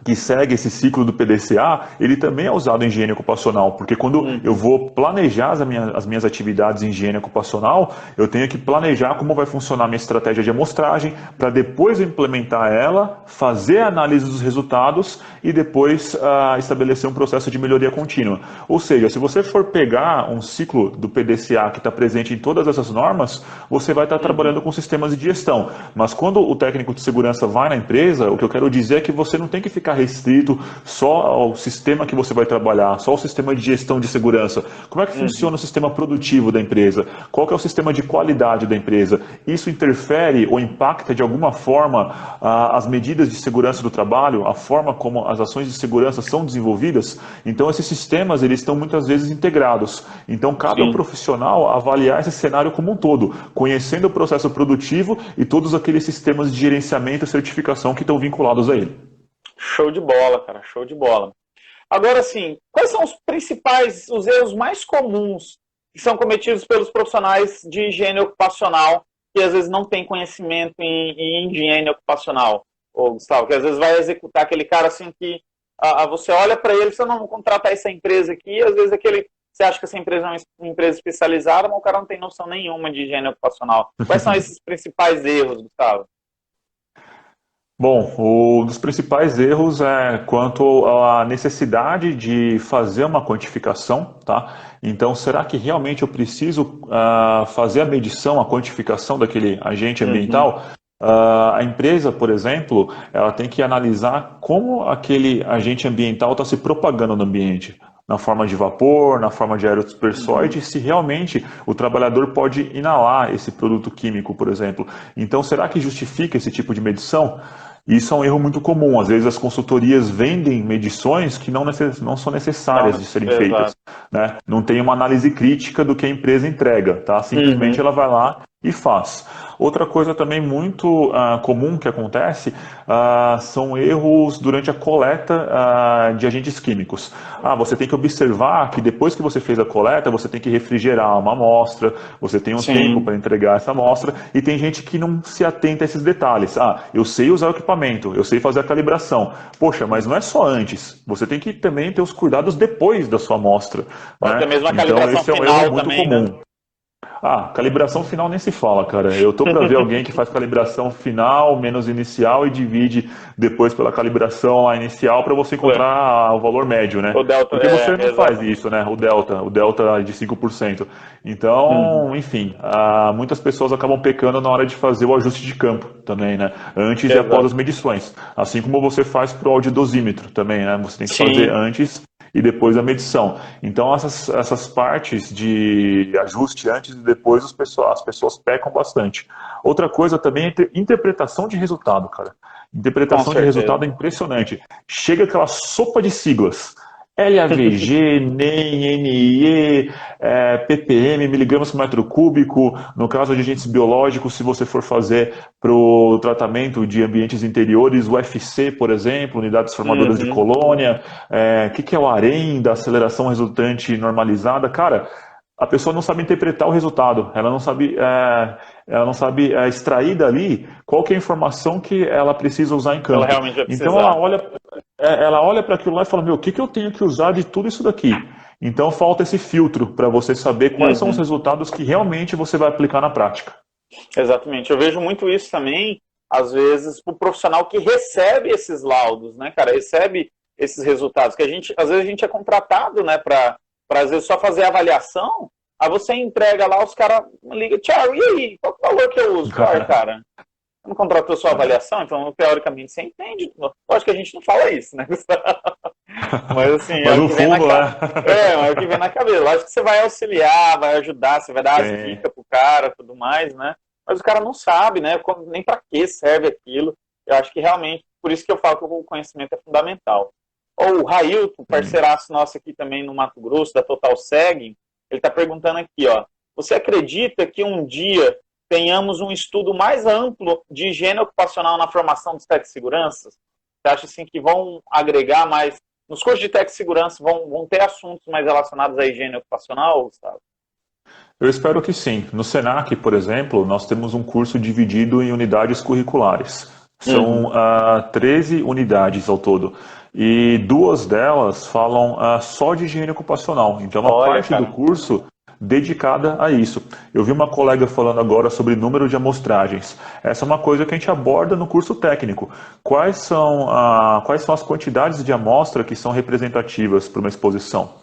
que segue esse ciclo do PDCA, ele também é usado em higiene ocupacional, porque quando eu uhum, vou planejar as minhas atividades em higiene ocupacional, eu tenho que planejar como vai funcionar a minha estratégia de amostragem, para depois eu implementar ela, fazer a análise dos resultados e depois estabelecer um processo de melhoria contínua. Ou seja, se você for pegar um ciclo do PDCA que está presente em todas essas normas, você vai estar uhum, trabalhando com sistemas de gestão. Mas quando o técnico de segurança vai na empresa, o que eu quero dizer é que você não tem que ficar restrito só ao sistema que você vai trabalhar, só ao sistema de gestão de segurança. Como é que funciona uhum. o sistema produtivo da empresa? Qual que é o sistema de qualidade da empresa? Isso interfere ou impacta de alguma forma as medidas de segurança do trabalho, a forma como as ações de segurança são desenvolvidas? Então esses sistemas eles estão muitas vezes integrados. Então cabe ao Sim. profissional avaliar esse cenário como um todo, conhecendo o processo produtivo e todos aqueles sistemas de gerenciamento e certificação que estão vinculados a ele. Show de bola, cara, show de bola. Agora, assim, quais são os principais, os erros mais comuns que são cometidos pelos profissionais de higiene ocupacional que às vezes não têm conhecimento em higiene ocupacional, ô, Gustavo, que às vezes vai executar aquele cara assim que você olha para ele, você não vou contratar essa empresa aqui, às vezes aquele você acha que essa empresa é uma empresa especializada, mas o cara não tem noção nenhuma de higiene ocupacional. Quais são esses principais erros, Gustavo? Bom, um dos principais erros é quanto à necessidade de fazer uma quantificação, tá? Então, será que realmente eu preciso fazer a medição, a quantificação daquele agente Uhum, ambiental? A empresa, por exemplo, ela tem que analisar como aquele agente ambiental está se propagando no ambiente, na forma de vapor, na forma de aerospersóide, uhum. se realmente o trabalhador pode inalar esse produto químico, por exemplo. Então, será que justifica esse tipo de medição? Isso é um erro muito comum. Às vezes as consultorias vendem medições que não são necessárias de serem feitas. Exato. Né? Não tem uma análise crítica do que a empresa entrega. Tá? Simplesmente Uhum. ela vai lá e faz. Outra coisa também muito comum que acontece são erros durante a coleta de agentes químicos. Você tem que observar que depois que você fez a coleta, você tem que refrigerar uma amostra, você tem um tempo Sim. para entregar essa amostra, e tem gente que não se atenta a esses detalhes. Eu sei usar o equipamento, eu sei fazer a calibração. Poxa, mas não é só antes. Você tem que também ter os cuidados depois da sua amostra. Ou até Né? mesmo a Então, calibração esse é um erro final muito também, né? comum. Calibração final nem se fala, cara. Eu tô para ver alguém que faz calibração final menos inicial e divide depois pela calibração lá inicial para você encontrar o valor médio, né? O Delta, Porque você não faz exatamente. isso, né? O delta de 5%. Uhum. Então, enfim, muitas pessoas acabam pecando na hora de fazer o ajuste de campo também, né? Antes e após Exato. as medições. Assim como você faz para o audidosímetro também, né? Você tem que fazer Sim. antes e depois a medição. Então, essas partes de ajuste antes e depois as pessoas pecam bastante. Outra coisa também é interpretação de resultado, cara. Com Interpretação de resultado certeza. é impressionante. Chega aquela sopa de siglas. LAVG, NEM, NIE, ppm, miligramas por metro cúbico. No caso de agentes biológicos, se você for fazer para o tratamento de ambientes interiores, o UFC, por exemplo, unidades formadoras de Uhum. colônia, que é o AREM da aceleração resultante normalizada. Cara, a pessoa não sabe interpretar o resultado, ela não sabe extrair dali qual que é a informação que ela precisa usar em Ela campo. realmente vai Então precisar. ela olha para aquilo lá e fala, meu, o que eu tenho que usar de tudo isso daqui? Então falta esse filtro para você saber quais são os Uhum. resultados que realmente você vai aplicar na prática. Exatamente. Eu vejo muito isso também, às vezes, para o profissional que recebe esses laudos, né, cara? Recebe esses resultados. Que a gente, às vezes, a gente é contratado, né, às vezes, só fazer a avaliação. Aí você entrega lá, os caras ligam, Thiago, e aí? Qual que é o valor que eu uso? Uai, cara, não contratou sua avaliação, então teoricamente você entende. Lógico que a gente não fala isso, né? Mas assim, é Mas o no que vem na fundo, cabeça. É o que vem na cabeça. Lógico que você vai auxiliar, vai ajudar, você vai dar as Sim. dicas pro cara, tudo mais, né? Mas o cara não sabe, né? Nem para que serve aquilo. Eu acho que realmente, por isso que eu falo que o conhecimento é fundamental. Ou o Railton, Sim. parceiraço nosso aqui também no Mato Grosso, da Total Seg, Ele está perguntando aqui, ó, você acredita que um dia tenhamos um estudo mais amplo de higiene ocupacional na formação dos técnicos de segurança? Você acha assim, que vão agregar mais, nos cursos de técnico de segurança vão ter assuntos mais relacionados à higiene ocupacional, Gustavo? Eu espero que sim. No Senac, por exemplo, nós temos um curso dividido em unidades curriculares. São 13 unidades ao todo. E duas delas falam só de higiene ocupacional. Então, uma Olha, parte do cara. curso dedicada a isso. Eu vi uma colega falando agora sobre número de amostragens. Essa é uma coisa que a gente aborda no curso técnico. Quais são as quantidades de amostra que são representativas para uma exposição?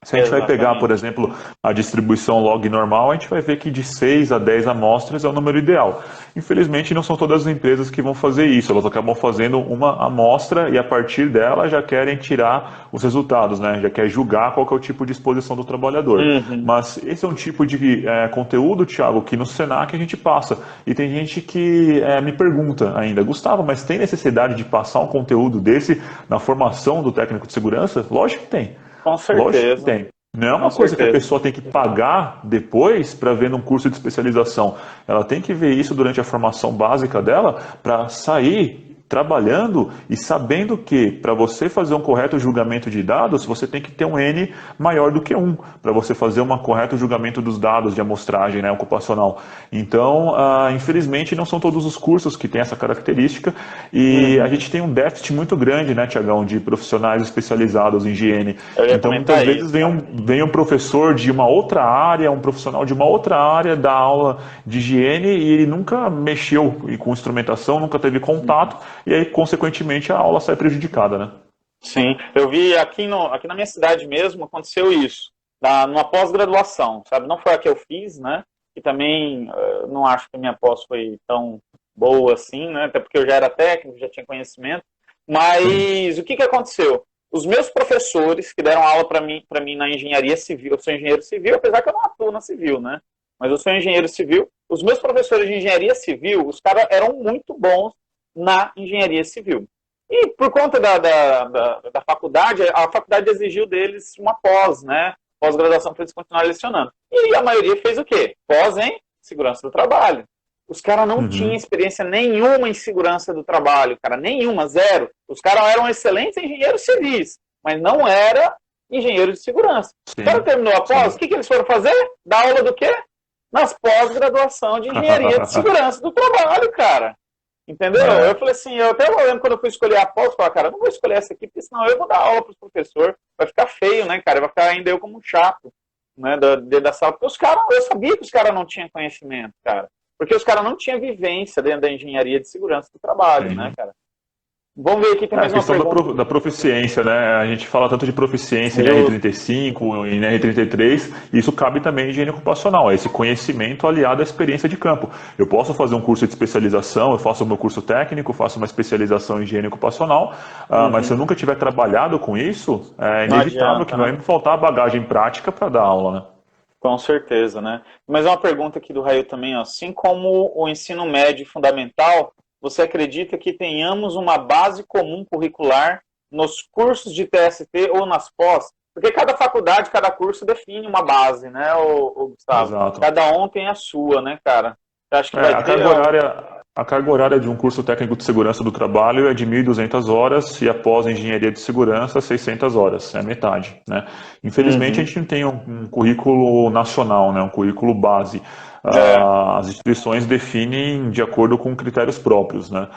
Se a gente vai pegar, por Exatamente. exemplo, a distribuição log normal, a gente vai ver que de 6 a 10 amostras é o número ideal. Infelizmente, não são todas as empresas que vão fazer isso. Elas acabam fazendo uma amostra e, a partir dela, já querem tirar os resultados, né? Já quer julgar qual que é o tipo de exposição do trabalhador. Uhum. Mas esse é um tipo de conteúdo, Thiago, que no Senac a gente passa. E tem gente que me pergunta ainda, Gustavo, mas tem necessidade de passar um conteúdo desse na formação do técnico de segurança? Lógico que tem. Com Lógico que certeza. tem. Não é Com uma coisa que a certeza. pessoa tem que pagar depois para ver num curso de especialização. Ela tem que ver isso durante a formação básica dela para sair trabalhando e sabendo que para você fazer um correto julgamento de dados, você tem que ter um N maior do que 1, para você fazer um correto julgamento dos dados de amostragem, né, ocupacional. Então, infelizmente, não são todos os cursos que têm essa característica e a Uhum. gente tem um déficit muito grande, né, Tiagão, de profissionais especializados em higiene. Eu ia Então, muitas comentar vezes isso, cara. vem um professor de uma outra área, um profissional de uma outra área da aula de higiene e ele nunca mexeu com instrumentação, nunca teve contato e aí, consequentemente, a aula sai prejudicada, né? Sim, eu vi aqui na minha cidade mesmo, aconteceu isso, numa pós-graduação, sabe? Não foi a que eu fiz, né? E também não acho que a minha pós foi tão boa assim, né? Até porque eu já era técnico, já tinha conhecimento. Sim. Mas o que aconteceu? Os meus professores que deram aula para mim na engenharia civil, eu sou engenheiro civil, apesar que eu não atuo na civil, né? Mas eu sou engenheiro civil. Os meus professores de engenharia civil, os caras eram muito bons na engenharia civil. E por conta da faculdade, a faculdade exigiu deles uma pós, né? Pós-graduação para eles continuarem lecionando. E a maioria fez o quê? Pós em segurança do trabalho. Os caras não tinham Uhum. experiência nenhuma em segurança do trabalho, cara, nenhuma, zero. Os caras eram excelentes engenheiros civis, mas não era engenheiro de segurança. O cara Sim, terminou a pós, o sim. que eles foram fazer? Dar aula do quê? Nas pós-graduação de engenharia de segurança do trabalho, cara. Entendeu? Eu É, falei assim, eu até lembro quando eu fui escolher a pós, eu falei, cara, eu não vou escolher essa aqui, porque senão eu vou dar aula para os professores, vai ficar feio, né, cara? Vai ficar ainda eu como um chato, né, dentro da sala. Porque os caras, eu sabia que os caras não tinham conhecimento, cara. Porque os caras não tinham vivência dentro da engenharia de segurança do trabalho, né, sim. cara? Vamos ver aqui, tem É a mais uma questão da, pergunta. da proficiência, né? A gente fala tanto de proficiência em Justo. R35, em R33, e isso cabe também em higiene ocupacional, é esse conhecimento aliado à experiência de campo. Eu posso fazer um curso de especialização, eu faço o meu curso técnico, faço uma especialização em higiene ocupacional, mas se eu Uhum. nunca tiver trabalhado com isso, é Não inevitável que adianta, vai né? me faltar a bagagem prática para dar aula, né? Com certeza, né? Mas uma pergunta aqui do Raio também, ó. Assim como o ensino médio fundamental, você acredita que tenhamos uma base comum curricular nos cursos de TST ou nas pós? Porque cada faculdade, cada curso define uma base, né, o Gustavo? Exato. Cada um tem a sua, né, cara? Você acha que É, vai ter? a carga horária de um curso técnico de segurança do trabalho é de 1.200 horas e após engenharia de segurança, 600 horas, é metade, né? Infelizmente, a Uhum. gente não tem um currículo nacional, né, um currículo base. É, As instituições definem de acordo com critérios próprios, né?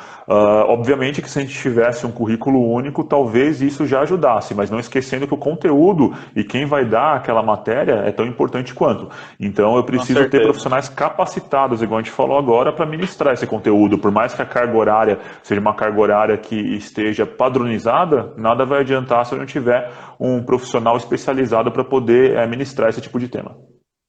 Obviamente que se a gente tivesse um currículo único, talvez isso já ajudasse, mas não esquecendo que o conteúdo e quem vai dar aquela matéria é tão importante quanto. Então, eu com preciso ter certeza. profissionais capacitados, igual a gente falou agora, para ministrar esse conteúdo. Por mais que a carga horária seja uma carga horária que esteja padronizada, nada vai adiantar se eu não tiver um profissional especializado para poder ministrar esse tipo de tema.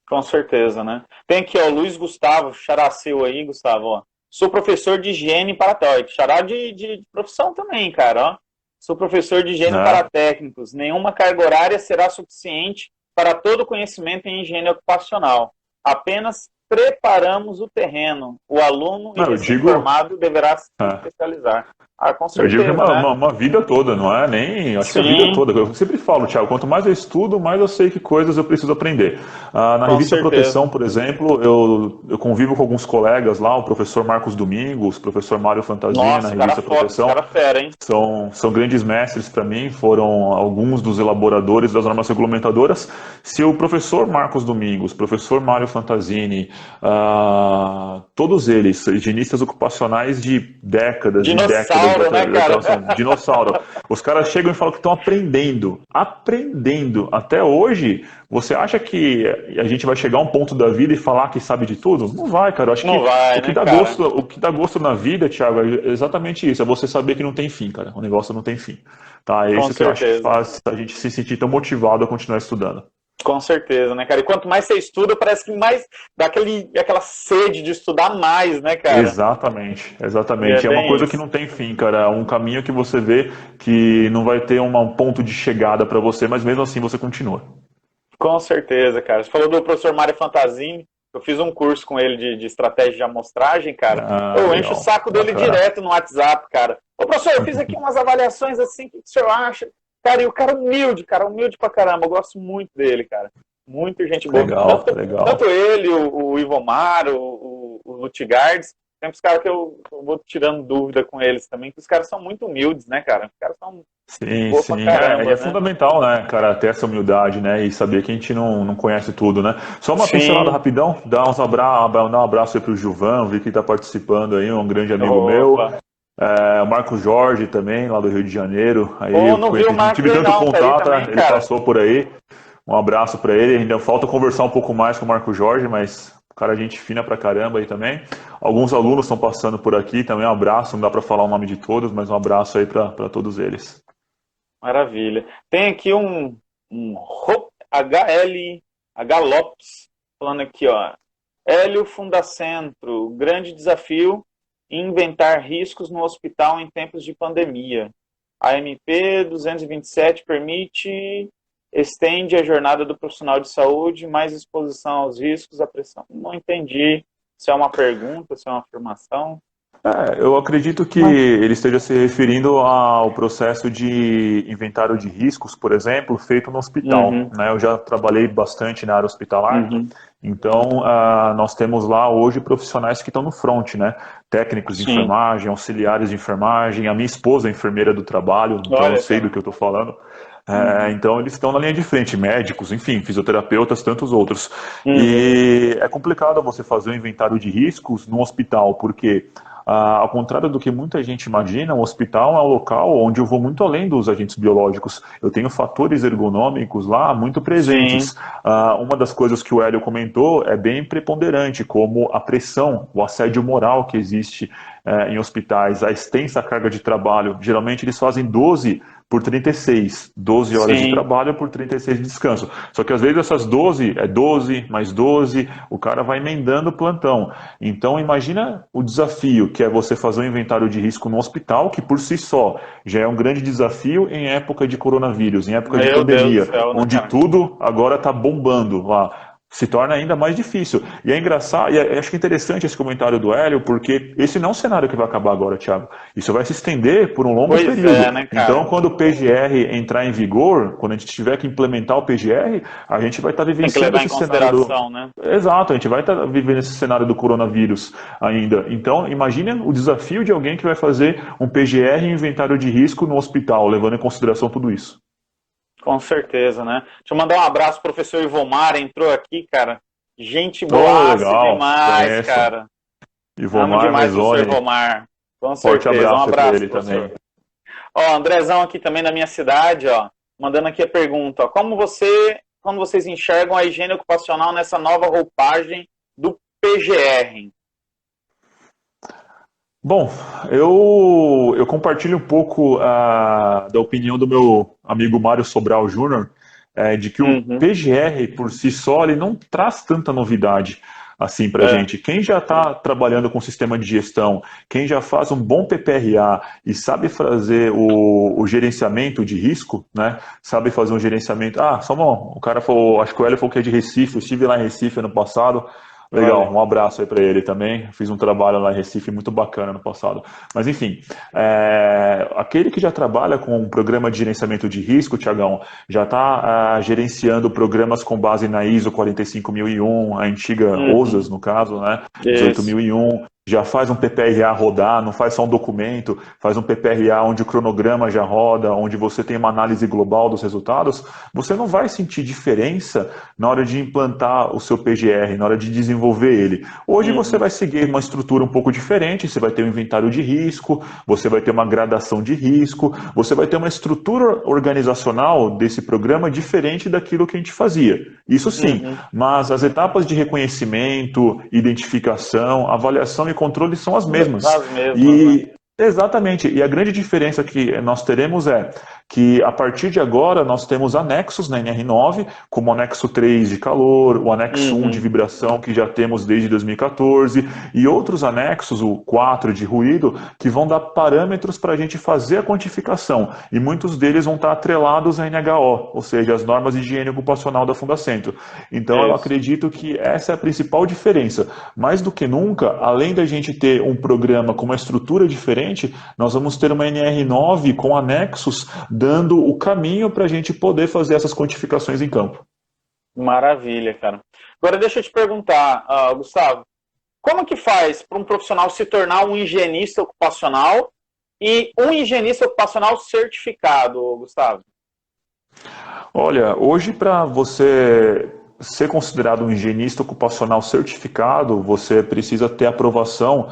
Com certeza, né? Tem aqui, ó, o Luiz Gustavo, xará seu aí, Gustavo, ó. Sou professor de higiene para técnicos. Xará de profissão também, cara, ó. Sou professor de higiene para Né? técnicos. Nenhuma carga horária será suficiente para todo conhecimento em higiene ocupacional. Apenas preparamos o terreno. O aluno Não, e recém-formado deverá se especializar. Com eu digo certeza, que né? uma vida toda, não é nem, acho que a vida Sim, toda. Eu sempre falo, Thiago, quanto mais eu estudo, mais eu sei que coisas eu preciso aprender. Na com revista certeza. Proteção, por exemplo, eu convivo com alguns colegas lá, o professor Marcos Domingos, o professor Mário Fantasini, na Nossa, revista Proteção. cara fera, hein? São grandes mestres para mim, foram alguns dos elaboradores das normas regulamentadoras. Se o professor Marcos Domingos, professor Mário Fantasini, todos eles, higienistas ocupacionais de décadas e décadas Dinossauro, né, cara? são dinossauro. Os caras chegam e falam que estão aprendendo. Até hoje, você acha que a gente vai chegar a um ponto da vida e falar que sabe de tudo? Não vai, cara. Eu acho Não que vai, né, cara? o que dá gosto na vida, Thiago, é exatamente isso. É você saber que não tem fim, cara. O negócio não tem fim. Tá? É Com isso que eu acho que certeza. faz a gente se sentir tão motivado a continuar estudando. Com certeza, né, cara? E quanto mais você estuda, parece que mais dá aquela sede de estudar mais, né, cara? Exatamente. E é É uma bem coisa que isso. não tem fim, cara. É um caminho que você vê que não vai ter um ponto de chegada para você, mas mesmo assim você continua. Com certeza, cara. Você falou do professor Mário Fantasini. Eu fiz um curso com ele de estratégia de amostragem, cara. Eu encho o Legal. saco dele Bacana. direto no WhatsApp, cara. Ô, professor, eu fiz aqui umas avaliações assim, o que o senhor acha? Cara, e o cara humilde pra caramba. Eu gosto muito dele, cara. Muito gente boa. Legal, legal. Tanto ele, o Ivomar, o Lutigardes, tem uns caras que eu vou tirando dúvida com eles também, que os caras são muito humildes, né, cara? Os caras são Sim, boa pra sim. E caramba, é né? fundamental, né, cara, ter essa humildade, né, e saber que a gente não conhece tudo, né. Só uma pincelada Sim. rapidão, dar um abraço aí pro Gilvan, vi que está participando aí, um grande amigo meu. Opa. O Marco Jorge também, lá do Rio de Janeiro. Aí Ô, eu não vi o não Marcos tive aí tanto não, tá aí contato, também, ele cara. passou por aí. Um abraço para ele. Ainda falta conversar um pouco mais com o Marco Jorge, mas o cara, gente fina pra caramba aí também. Alguns alunos estão passando por aqui também. Um abraço, não dá para falar o nome de todos, mas um abraço aí para todos eles. Maravilha. Tem aqui um H Lopes falando aqui, ó. Hélio Fundacentro, grande desafio inventar riscos no hospital em tempos de pandemia. A MP 227 permite, estende a jornada do profissional de saúde, mais exposição aos riscos, a pressão. Não entendi se é uma pergunta, se é uma afirmação. Eu acredito que ele esteja se referindo ao processo de inventário de riscos, por exemplo, feito no hospital, Uhum, né? Eu já trabalhei bastante na área hospitalar, uhum. então nós temos lá hoje profissionais que estão no front, né? Técnicos de Sim. enfermagem, auxiliares de enfermagem, a minha esposa é enfermeira do trabalho, então eu Olha, sei cara. do que eu estou falando. Uhum, Então eles estão na linha de frente, médicos, enfim, fisioterapeutas, tantos outros. uhum. E é complicado você fazer um inventário de riscos no hospital, porque ao contrário do que muita gente imagina, o hospital é um local onde eu vou muito além dos agentes biológicos. Eu tenho fatores ergonômicos lá muito Sim. presentes. Uma das coisas que o Hélio comentou é bem preponderante, como a pressão, o assédio moral que existe em hospitais, a extensa carga de trabalho. Geralmente eles fazem 12 por 36, 12 horas de Sim. trabalho por 36 de descanso. Só que às vezes essas 12 é 12 mais 12, o cara vai emendando o plantão. Então imagina o desafio que é você fazer um inventário de risco no hospital, que por si só já é um grande desafio em época de coronavírus, em época de Meu Deus do pandemia, céu, né, onde cara? tudo agora está bombando lá. Se torna ainda mais difícil. E é engraçado, e acho que é interessante esse comentário do Hélio, porque esse não é um cenário que vai acabar agora, Thiago. Isso vai se estender por um longo Pois é, período. né, Então, cara? quando o PGR entrar em vigor, quando a gente tiver que implementar o PGR, a gente vai estar Tem que vivenciando levar em esse cenário do. consideração, né? Exato, a gente vai estar vivendo esse cenário do coronavírus ainda. Então, imagine o desafio de alguém que vai fazer um PGR e inventário de risco no hospital, levando em consideração tudo isso. Com certeza, né? Deixa eu mandar um abraço pro professor Ivomar, entrou aqui, cara. Gente Oh, boaça legal, demais, conheço. cara. Amo Ivomar demais o professor Mazzoni, Ivomar. Com forte certeza. Um abraço aí para abraço, ele também. professor. Ó, Andrezão aqui também da minha cidade, ó, mandando aqui a pergunta, ó, como vocês enxergam a higiene ocupacional nessa nova roupagem do PGR? Bom, eu compartilho um pouco da opinião do meu amigo Mário Sobral Júnior, de que o Uhum. PGR por si só ele não traz tanta novidade assim para É, gente. Quem já está trabalhando com sistema de gestão, quem já faz um bom PPRA e sabe fazer o gerenciamento de risco, né? Sabe fazer um gerenciamento. O cara falou, acho que o Hélio falou que é de Recife, eu estive lá em Recife ano passado. Legal, Olha. um abraço aí para ele também. Fiz um trabalho lá em Recife muito bacana no passado. Mas enfim, aquele que já trabalha com um programa de gerenciamento de risco, Tiagão, já está gerenciando programas com base na ISO 45001, a antiga OSAS, Uhum. no caso, né? Isso. 18001. Já faz um PPRA rodar, não faz só um documento, faz um PPRA onde o cronograma já roda, onde você tem uma análise global dos resultados, você não vai sentir diferença na hora de implantar o seu PGR, na hora de desenvolver ele. Hoje você Uhum. vai seguir uma estrutura um pouco diferente, você vai ter um inventário de risco, você vai ter uma gradação de risco, você vai ter uma estrutura organizacional desse programa diferente daquilo que a gente fazia. Isso sim, Uhum. mas as etapas de reconhecimento, identificação, avaliação e controle são as mesmas. As mesmas, né? E exatamente, e a grande diferença que nós teremos é que a partir de agora nós temos anexos na NR9, como o anexo 3 de calor, o anexo 1 de Uhum. vibração, que já temos desde 2014, e outros anexos, o 4 de ruído, que vão dar parâmetros para a gente fazer a quantificação, e muitos deles vão estar atrelados à NHO, ou seja, as normas de higiene ocupacional da Fundacentro. Então eu Isso. acredito que essa é a principal diferença. Mais do que nunca, além da gente ter um programa com uma estrutura diferente, nós vamos ter uma NR9 com anexos dando o caminho para a gente poder fazer essas quantificações em campo. Maravilha, cara. Agora deixa eu te perguntar, Gustavo, como que faz para um profissional se tornar um higienista ocupacional e um higienista ocupacional certificado, Gustavo? Olha, hoje para você ser considerado um higienista ocupacional certificado, você precisa ter aprovação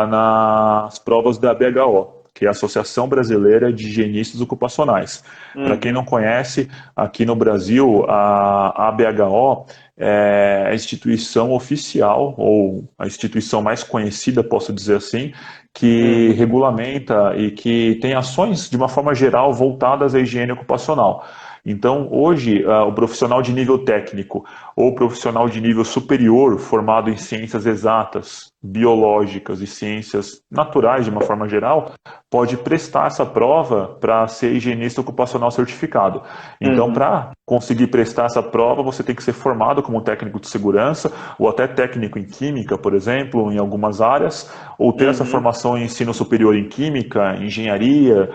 nas provas da ABHO, que é a Associação Brasileira de Higienistas Ocupacionais. Para quem não Uhum. conhece, aqui no Brasil, a ABHO é a instituição oficial, ou a instituição mais conhecida, posso dizer assim, que Uhum. regulamenta e que tem ações, de uma forma geral, voltadas à higiene ocupacional. Então, hoje, o profissional de nível técnico ou profissional de nível superior, formado em ciências exatas, biológicas e ciências naturais, de uma forma geral, pode prestar essa prova para ser higienista ocupacional certificado. Então, Uhum. para conseguir prestar essa prova, você tem que ser formado como técnico de segurança, ou até técnico em química, por exemplo, em algumas áreas, ou ter essa Uhum. formação em ensino superior em química, engenharia,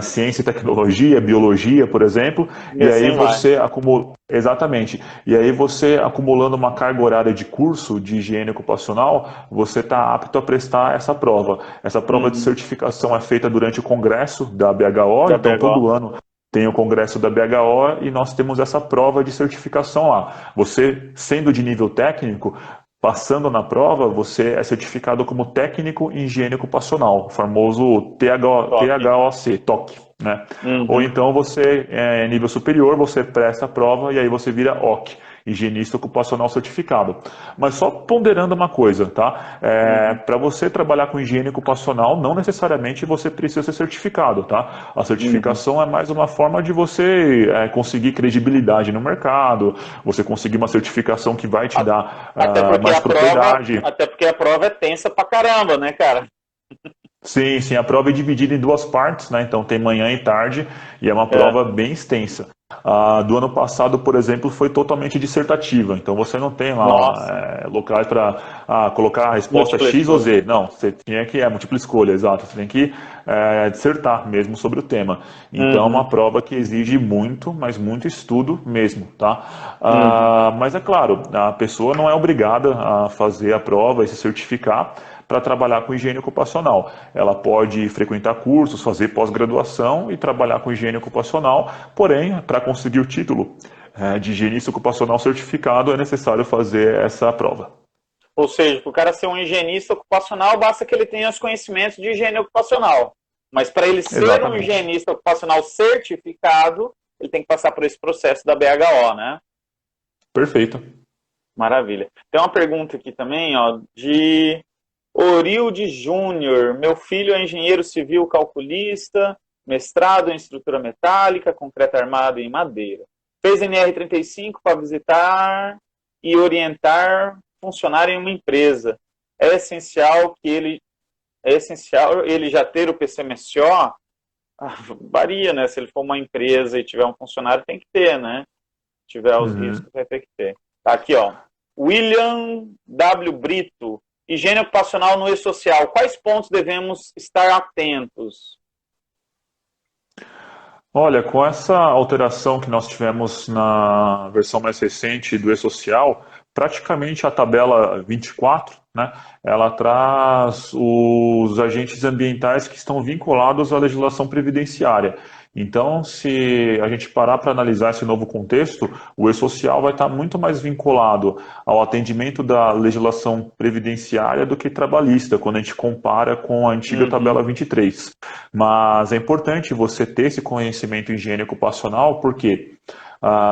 ciência e tecnologia, biologia, por exemplo, E e aí assim vai. você acumula. Exatamente. E aí você acumulando uma carga horária de curso de higiene ocupacional, você está apto a prestar essa prova. Essa prova de Uhum. certificação é feita durante o congresso da BHO, Da então BH. todo ano tem o congresso da BHO e nós temos essa prova de certificação lá. Você, sendo de nível técnico, passando na prova, você é certificado como técnico em higiene ocupacional, o famoso Top. THOC, TOC, né? Ou Uhum. então você é nível superior, você presta a prova e aí você vira OC, higienista ocupacional certificado. Mas só ponderando uma coisa, tá? Uhum. Para você trabalhar com higiene ocupacional, não necessariamente você precisa ser certificado, tá? A Uhum. certificação é mais uma forma de você conseguir credibilidade no mercado, você conseguir uma certificação que vai te A- dar Até porque mais a prova, propriedade. até porque a prova é tensa pra caramba, né, cara? Sim, sim, a prova é dividida em duas partes, né? Então tem manhã e tarde, e é uma É. prova bem extensa. A do ano passado, por exemplo, foi totalmente dissertativa, então você não tem lá Nossa. locais para colocar a resposta Múltipla X ou escolha. Z. Não, você tinha que, múltipla escolha, exato, você tem que dissertar mesmo sobre o tema. Então é uma Uhum. prova que exige muito, mas muito estudo mesmo, tá? Uhum. Mas é claro, a pessoa não é obrigada a fazer a prova e se certificar para trabalhar com higiene ocupacional. Ela pode frequentar cursos, fazer pós-graduação e trabalhar com higiene ocupacional, porém, para conseguir o título de higienista ocupacional certificado, é necessário fazer essa prova. Ou seja, para o cara ser um higienista ocupacional, basta que ele tenha os conhecimentos de higiene ocupacional. Mas para ele ser um Exatamente. higienista ocupacional certificado, ele tem que passar por esse processo da BHO, né? Perfeito. Maravilha. Tem uma pergunta aqui também, ó, de Orilde Júnior. Meu filho é engenheiro civil calculista, mestrado em estrutura metálica, concreto armado em madeira. Fez NR35 para visitar e orientar funcionário em uma empresa. É essencial ele já ter o PCMSO? Varia, né? Se ele for uma empresa e tiver um funcionário, tem que ter, né? Se tiver os Uhum. riscos, vai ter que ter. Tá aqui, ó. William W. Brito, higiene ocupacional no e-social. Quais pontos devemos estar atentos? Olha, com essa alteração que nós tivemos na versão mais recente do e-social, praticamente a tabela 24, né, ela traz os agentes ambientais que estão vinculados à legislação previdenciária. Então, se a gente parar para analisar esse novo contexto, o e-social vai estar muito mais vinculado ao atendimento da legislação previdenciária do que trabalhista, quando a gente compara com a antiga tabela 23. Mas é importante você ter esse conhecimento em higiene ocupacional, porque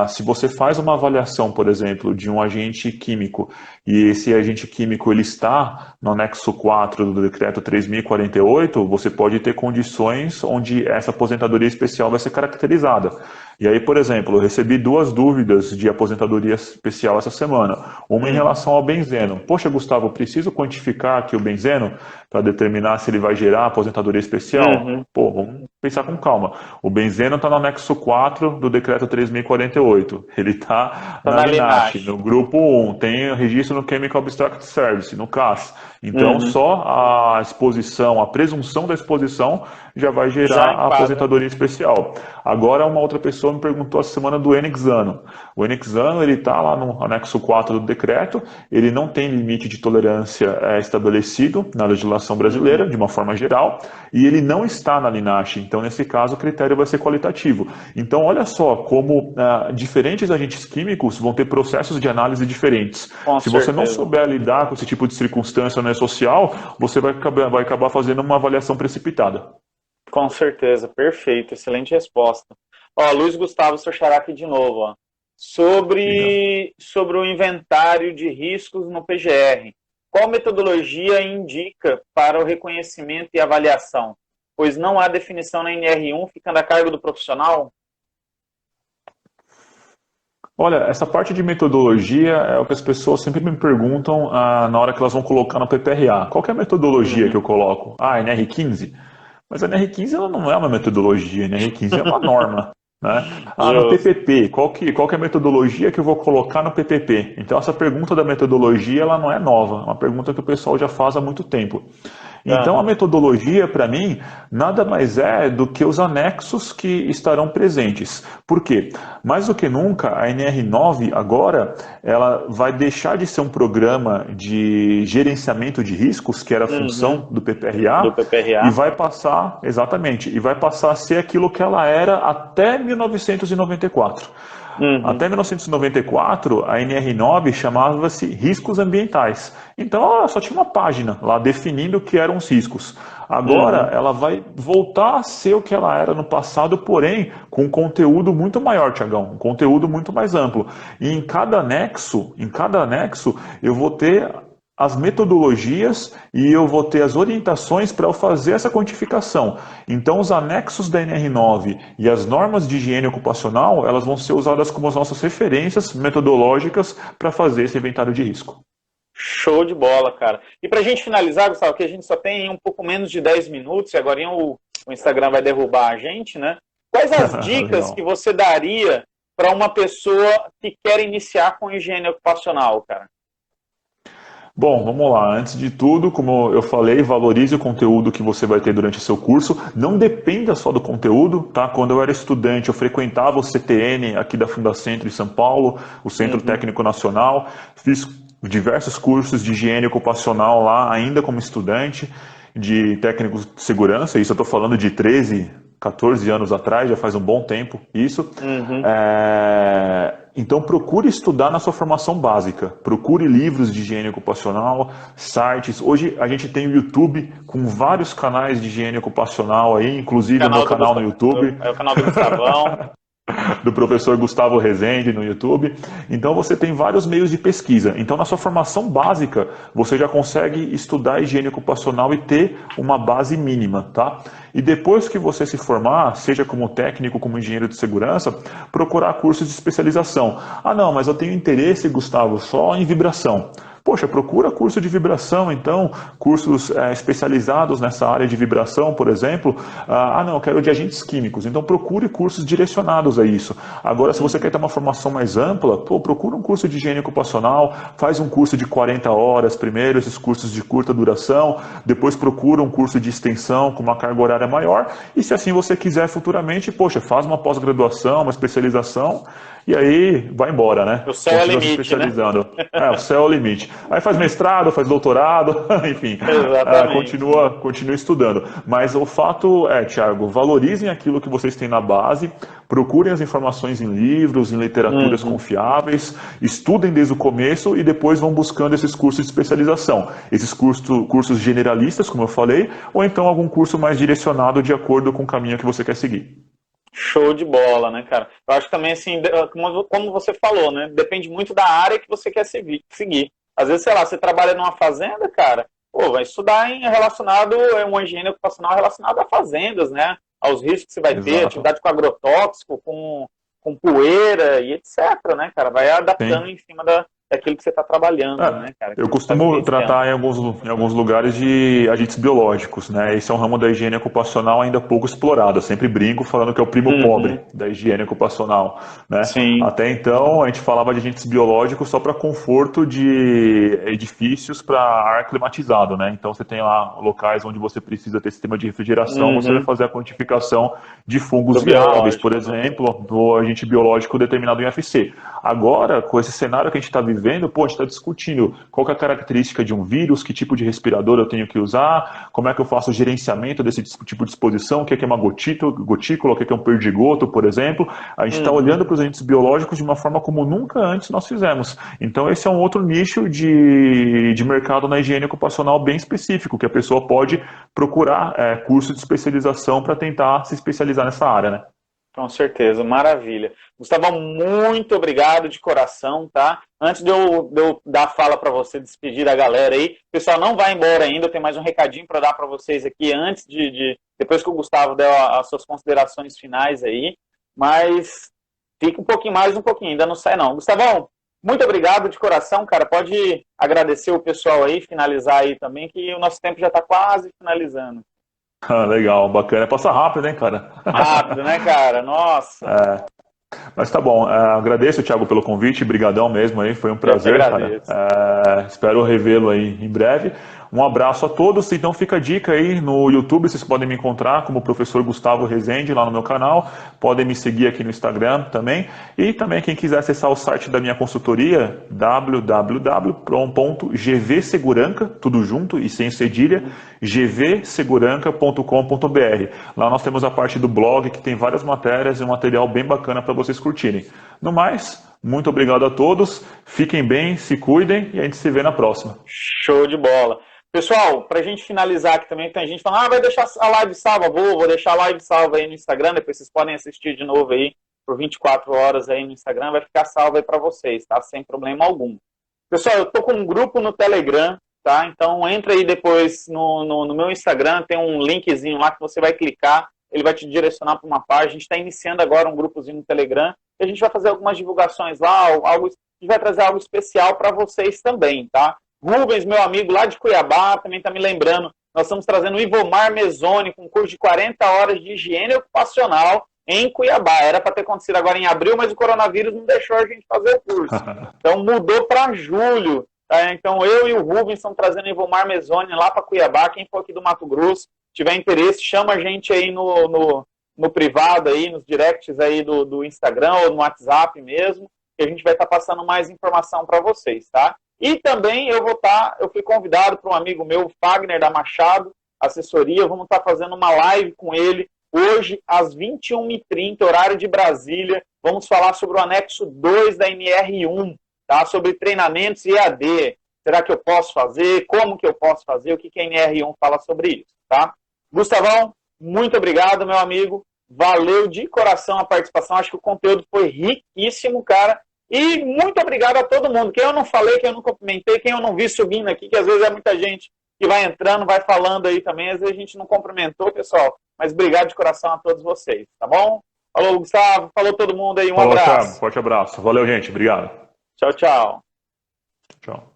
se você faz uma avaliação, por exemplo, de um agente químico, e esse agente químico ele está no anexo 4 do decreto 3.048, você pode ter condições onde essa aposentadoria especial vai ser caracterizada. E aí, por exemplo, eu recebi 2 dúvidas de aposentadoria especial essa semana. Uma em relação ao benzeno. Poxa, Gustavo, eu preciso quantificar aqui o benzeno para determinar se ele vai gerar aposentadoria especial? Pô, vamos pensar com calma. O benzeno está no anexo 4 do decreto 3.048. Ele está na LINASH, no grupo 1. Tem registro no Chemical Abstract Service, no CAS. Então, só a exposição, a presunção da exposição já vai gerar a aposentadoria especial. Agora, uma outra pessoa me perguntou essa semana do N-hexano. O N-hexano, ele está lá no anexo 4 do decreto, ele não tem limite de tolerância estabelecido na legislação brasileira, de uma forma geral, e ele não está na LINASH. Então, nesse caso, o critério vai ser qualitativo. Então, olha só como diferentes agentes químicos vão ter processos de análise diferentes. Se você não souber lidar com esse tipo de circunstância no social, você vai acabar fazendo uma avaliação precipitada. Com certeza, perfeito, excelente resposta. Ó, Luiz Gustavo, seu xará aqui de novo, ó. Sobre o inventário de riscos no PGR. Qual metodologia indica para o reconhecimento e avaliação? Pois não há definição na NR1, ficando a cargo do profissional? Olha, essa parte de metodologia é o que as pessoas sempre me perguntam na hora que elas vão colocar no PPRA. Qual que é a metodologia que eu coloco? NR15? Mas a NR15 ela não é uma metodologia, a NR15 é uma norma. Né? No PPP, qual que é a metodologia que eu vou colocar no PPP? Então essa pergunta da metodologia ela não é nova, é uma pergunta que o pessoal já faz há muito tempo. Então a metodologia, para mim, nada mais é do que os anexos que estarão presentes. Por quê? Mais do que nunca, a NR9 agora, ela vai deixar de ser um programa de gerenciamento de riscos, que era a função do PPRA, e vai passar, exatamente, e vai passar a ser aquilo que ela era até 1994. Até 1994, a NR9 chamava-se riscos ambientais. Então, ela só tinha uma página lá definindo o que eram os riscos. Agora, ela vai voltar a ser o que ela era no passado, porém, com um conteúdo muito maior, Tiagão, um conteúdo muito mais amplo. E em cada anexo, eu vou ter as metodologias e eu vou ter as orientações para eu fazer essa quantificação. Então, os anexos da NR9 e as normas de higiene ocupacional, elas vão ser usadas como as nossas referências metodológicas para fazer esse inventário de risco. Show de bola, cara. E para a gente finalizar, Gustavo, que a gente só tem um pouco menos de 10 minutos e agora o Instagram vai derrubar a gente, né? Quais as dicas que você daria para uma pessoa que quer iniciar com higiene ocupacional, cara? Bom, vamos lá. Antes de tudo, como eu falei, valorize o conteúdo que você vai ter durante o seu curso. Não dependa só do conteúdo, tá? Quando eu era estudante, eu frequentava o CTN aqui da Fundacentro em São Paulo, o Centro Técnico Nacional. Fiz diversos cursos de higiene ocupacional lá, ainda como estudante, de técnico de segurança. Isso eu estou falando de 13, 14 anos atrás, já faz um bom tempo isso. Então procure estudar na sua formação básica, procure livros de higiene ocupacional, sites. Hoje a gente tem o YouTube com vários canais de higiene ocupacional aí, inclusive o meu canal no YouTube. É o canal do Gustavão. Do professor Gustavo Rezende no YouTube. Então você tem vários meios de pesquisa. Então na sua formação básica você já consegue estudar higiene ocupacional e ter uma base mínima, tá? E depois que você se formar, seja como técnico, como engenheiro de segurança, procurar cursos de especialização. Não, mas eu tenho interesse, Gustavo, só em vibração. Poxa, procura curso de vibração, então, cursos especializados nessa área de vibração, por exemplo. Não, eu quero de agentes químicos, então procure cursos direcionados a isso. Agora, se você quer ter uma formação mais ampla, procura um curso de higiene ocupacional, faz um curso de 40 horas primeiro, esses cursos de curta duração, depois procura um curso de extensão com uma carga horária maior, e se assim você quiser futuramente, poxa, faz uma pós-graduação, uma especialização, e aí vai embora, né? O céu é o limite, se especializando. né? O céu é o limite. Aí faz mestrado, faz doutorado, enfim, continua estudando. Mas o fato é, Thiago, valorizem aquilo que vocês têm na base, procurem as informações em livros, em literaturas confiáveis, estudem desde o começo e depois vão buscando esses cursos de especialização. Esses cursos generalistas, como eu falei, ou então algum curso mais direcionado de acordo com o caminho que você quer seguir. Show de bola, né, cara? Eu acho que também, assim, como você falou, né? Depende muito da área que você quer seguir. Às vezes, sei lá, você trabalha numa fazenda, cara, vai estudar uma higiene ocupacional relacionada a fazendas, né? Aos riscos que você vai ter, atividade com agrotóxico, com poeira e etc, né, cara? Vai adaptando em cima daquilo que você está trabalhando, né, cara? Eu costumo tratar em alguns lugares de agentes biológicos, né? Esse é um ramo da higiene ocupacional ainda pouco explorado. Eu sempre brinco falando que é o primo pobre da higiene ocupacional, né? Sim. Até então a gente falava de agentes biológicos só para conforto de edifícios para ar climatizado, né? Então você tem lá locais onde você precisa ter sistema de refrigeração, você vai fazer a quantificação de fungos viáveis, por exemplo, do agente biológico determinado em UFC. Agora, com esse cenário que a gente está vivendo, a gente está discutindo qual que é a característica de um vírus, que tipo de respirador eu tenho que usar, como é que eu faço o gerenciamento desse tipo de exposição, o que é uma gotícula, o que é um perdigoto, por exemplo. A gente está olhando para os agentes biológicos de uma forma como nunca antes nós fizemos. Então esse é um outro nicho de mercado na higiene ocupacional bem específico, que a pessoa pode procurar curso de especialização para tentar se especializar nessa área, né? Com certeza, maravilha. Gustavão, muito obrigado de coração, tá? Antes de eu dar a fala para você, despedir da galera aí, o pessoal não vai embora ainda, eu tenho mais um recadinho para dar para vocês aqui, depois que o Gustavo der as suas considerações finais aí, mas fica mais um pouquinho, ainda não sai não. Gustavão, muito obrigado de coração, cara, pode agradecer o pessoal aí, finalizar aí também, que o nosso tempo já está quase finalizando. Legal, bacana. Passa rápido, hein, cara? Rápido, né, cara? Nossa. Mas tá bom. Agradeço, Thiago, pelo convite. Brigadão mesmo aí. Foi um prazer, cara. Espero revê-lo aí em breve. Um abraço a todos. Então fica a dica aí no YouTube. Vocês podem me encontrar como professor Gustavo Rezende lá no meu canal. Podem me seguir aqui no Instagram também. E também quem quiser acessar o site da minha consultoria, www.gvseguranca, tudo junto e sem cedilha, gvseguranca.com.br. Lá nós temos a parte do blog que tem várias matérias e um material bem bacana para vocês curtirem. No mais, muito obrigado a todos. Fiquem bem, se cuidem e a gente se vê na próxima. Show de bola. Pessoal, para a gente finalizar aqui também, tem gente falando, vai deixar a live salva, vou deixar a live salva aí no Instagram, depois vocês podem assistir de novo aí, por 24 horas aí no Instagram, vai ficar salva aí para vocês, tá? Sem problema algum. Pessoal, eu tô com um grupo no Telegram, tá? Então entra aí depois no meu Instagram, tem um linkzinho lá que você vai clicar, ele vai te direcionar para uma página, a gente está iniciando agora um grupozinho no Telegram, e a gente vai fazer algumas divulgações lá, a gente vai trazer algo especial para vocês também, tá? Rubens, meu amigo lá de Cuiabá, também está me lembrando, nós estamos trazendo o Ivomar Mezzoni, com um curso de 40 horas de higiene ocupacional em Cuiabá. Era para ter acontecido agora em abril, mas o coronavírus não deixou a gente fazer o curso. Então mudou para julho. Tá? Então eu e o Rubens estamos trazendo o Ivomar Mezzoni lá para Cuiabá. Quem for aqui do Mato Grosso, tiver interesse, chama a gente aí no privado, aí, nos directs aí do Instagram ou no WhatsApp mesmo, que a gente vai estar passando mais informação para vocês, tá? E também eu fui convidado por um amigo meu, Fagner da Machado, assessoria, vamos estar fazendo uma live com ele hoje às 21h30, horário de Brasília. Vamos falar sobre o anexo 2 da NR1, tá? Sobre treinamentos EAD. Será que eu posso fazer? Como que eu posso fazer? O que a NR1 fala sobre isso, tá? Gustavão, muito obrigado, meu amigo. Valeu de coração a participação. Acho que o conteúdo foi riquíssimo, cara. E muito obrigado a todo mundo. Quem eu não falei, quem eu não cumprimentei, quem eu não vi subindo aqui, que às vezes é muita gente que vai entrando, vai falando aí também. Às vezes a gente não cumprimentou, pessoal. Mas obrigado de coração a todos vocês, tá bom? Falou, Gustavo. Falou todo mundo aí. Um abraço. Forte abraço. Valeu, gente. Obrigado. Tchau, tchau. Tchau.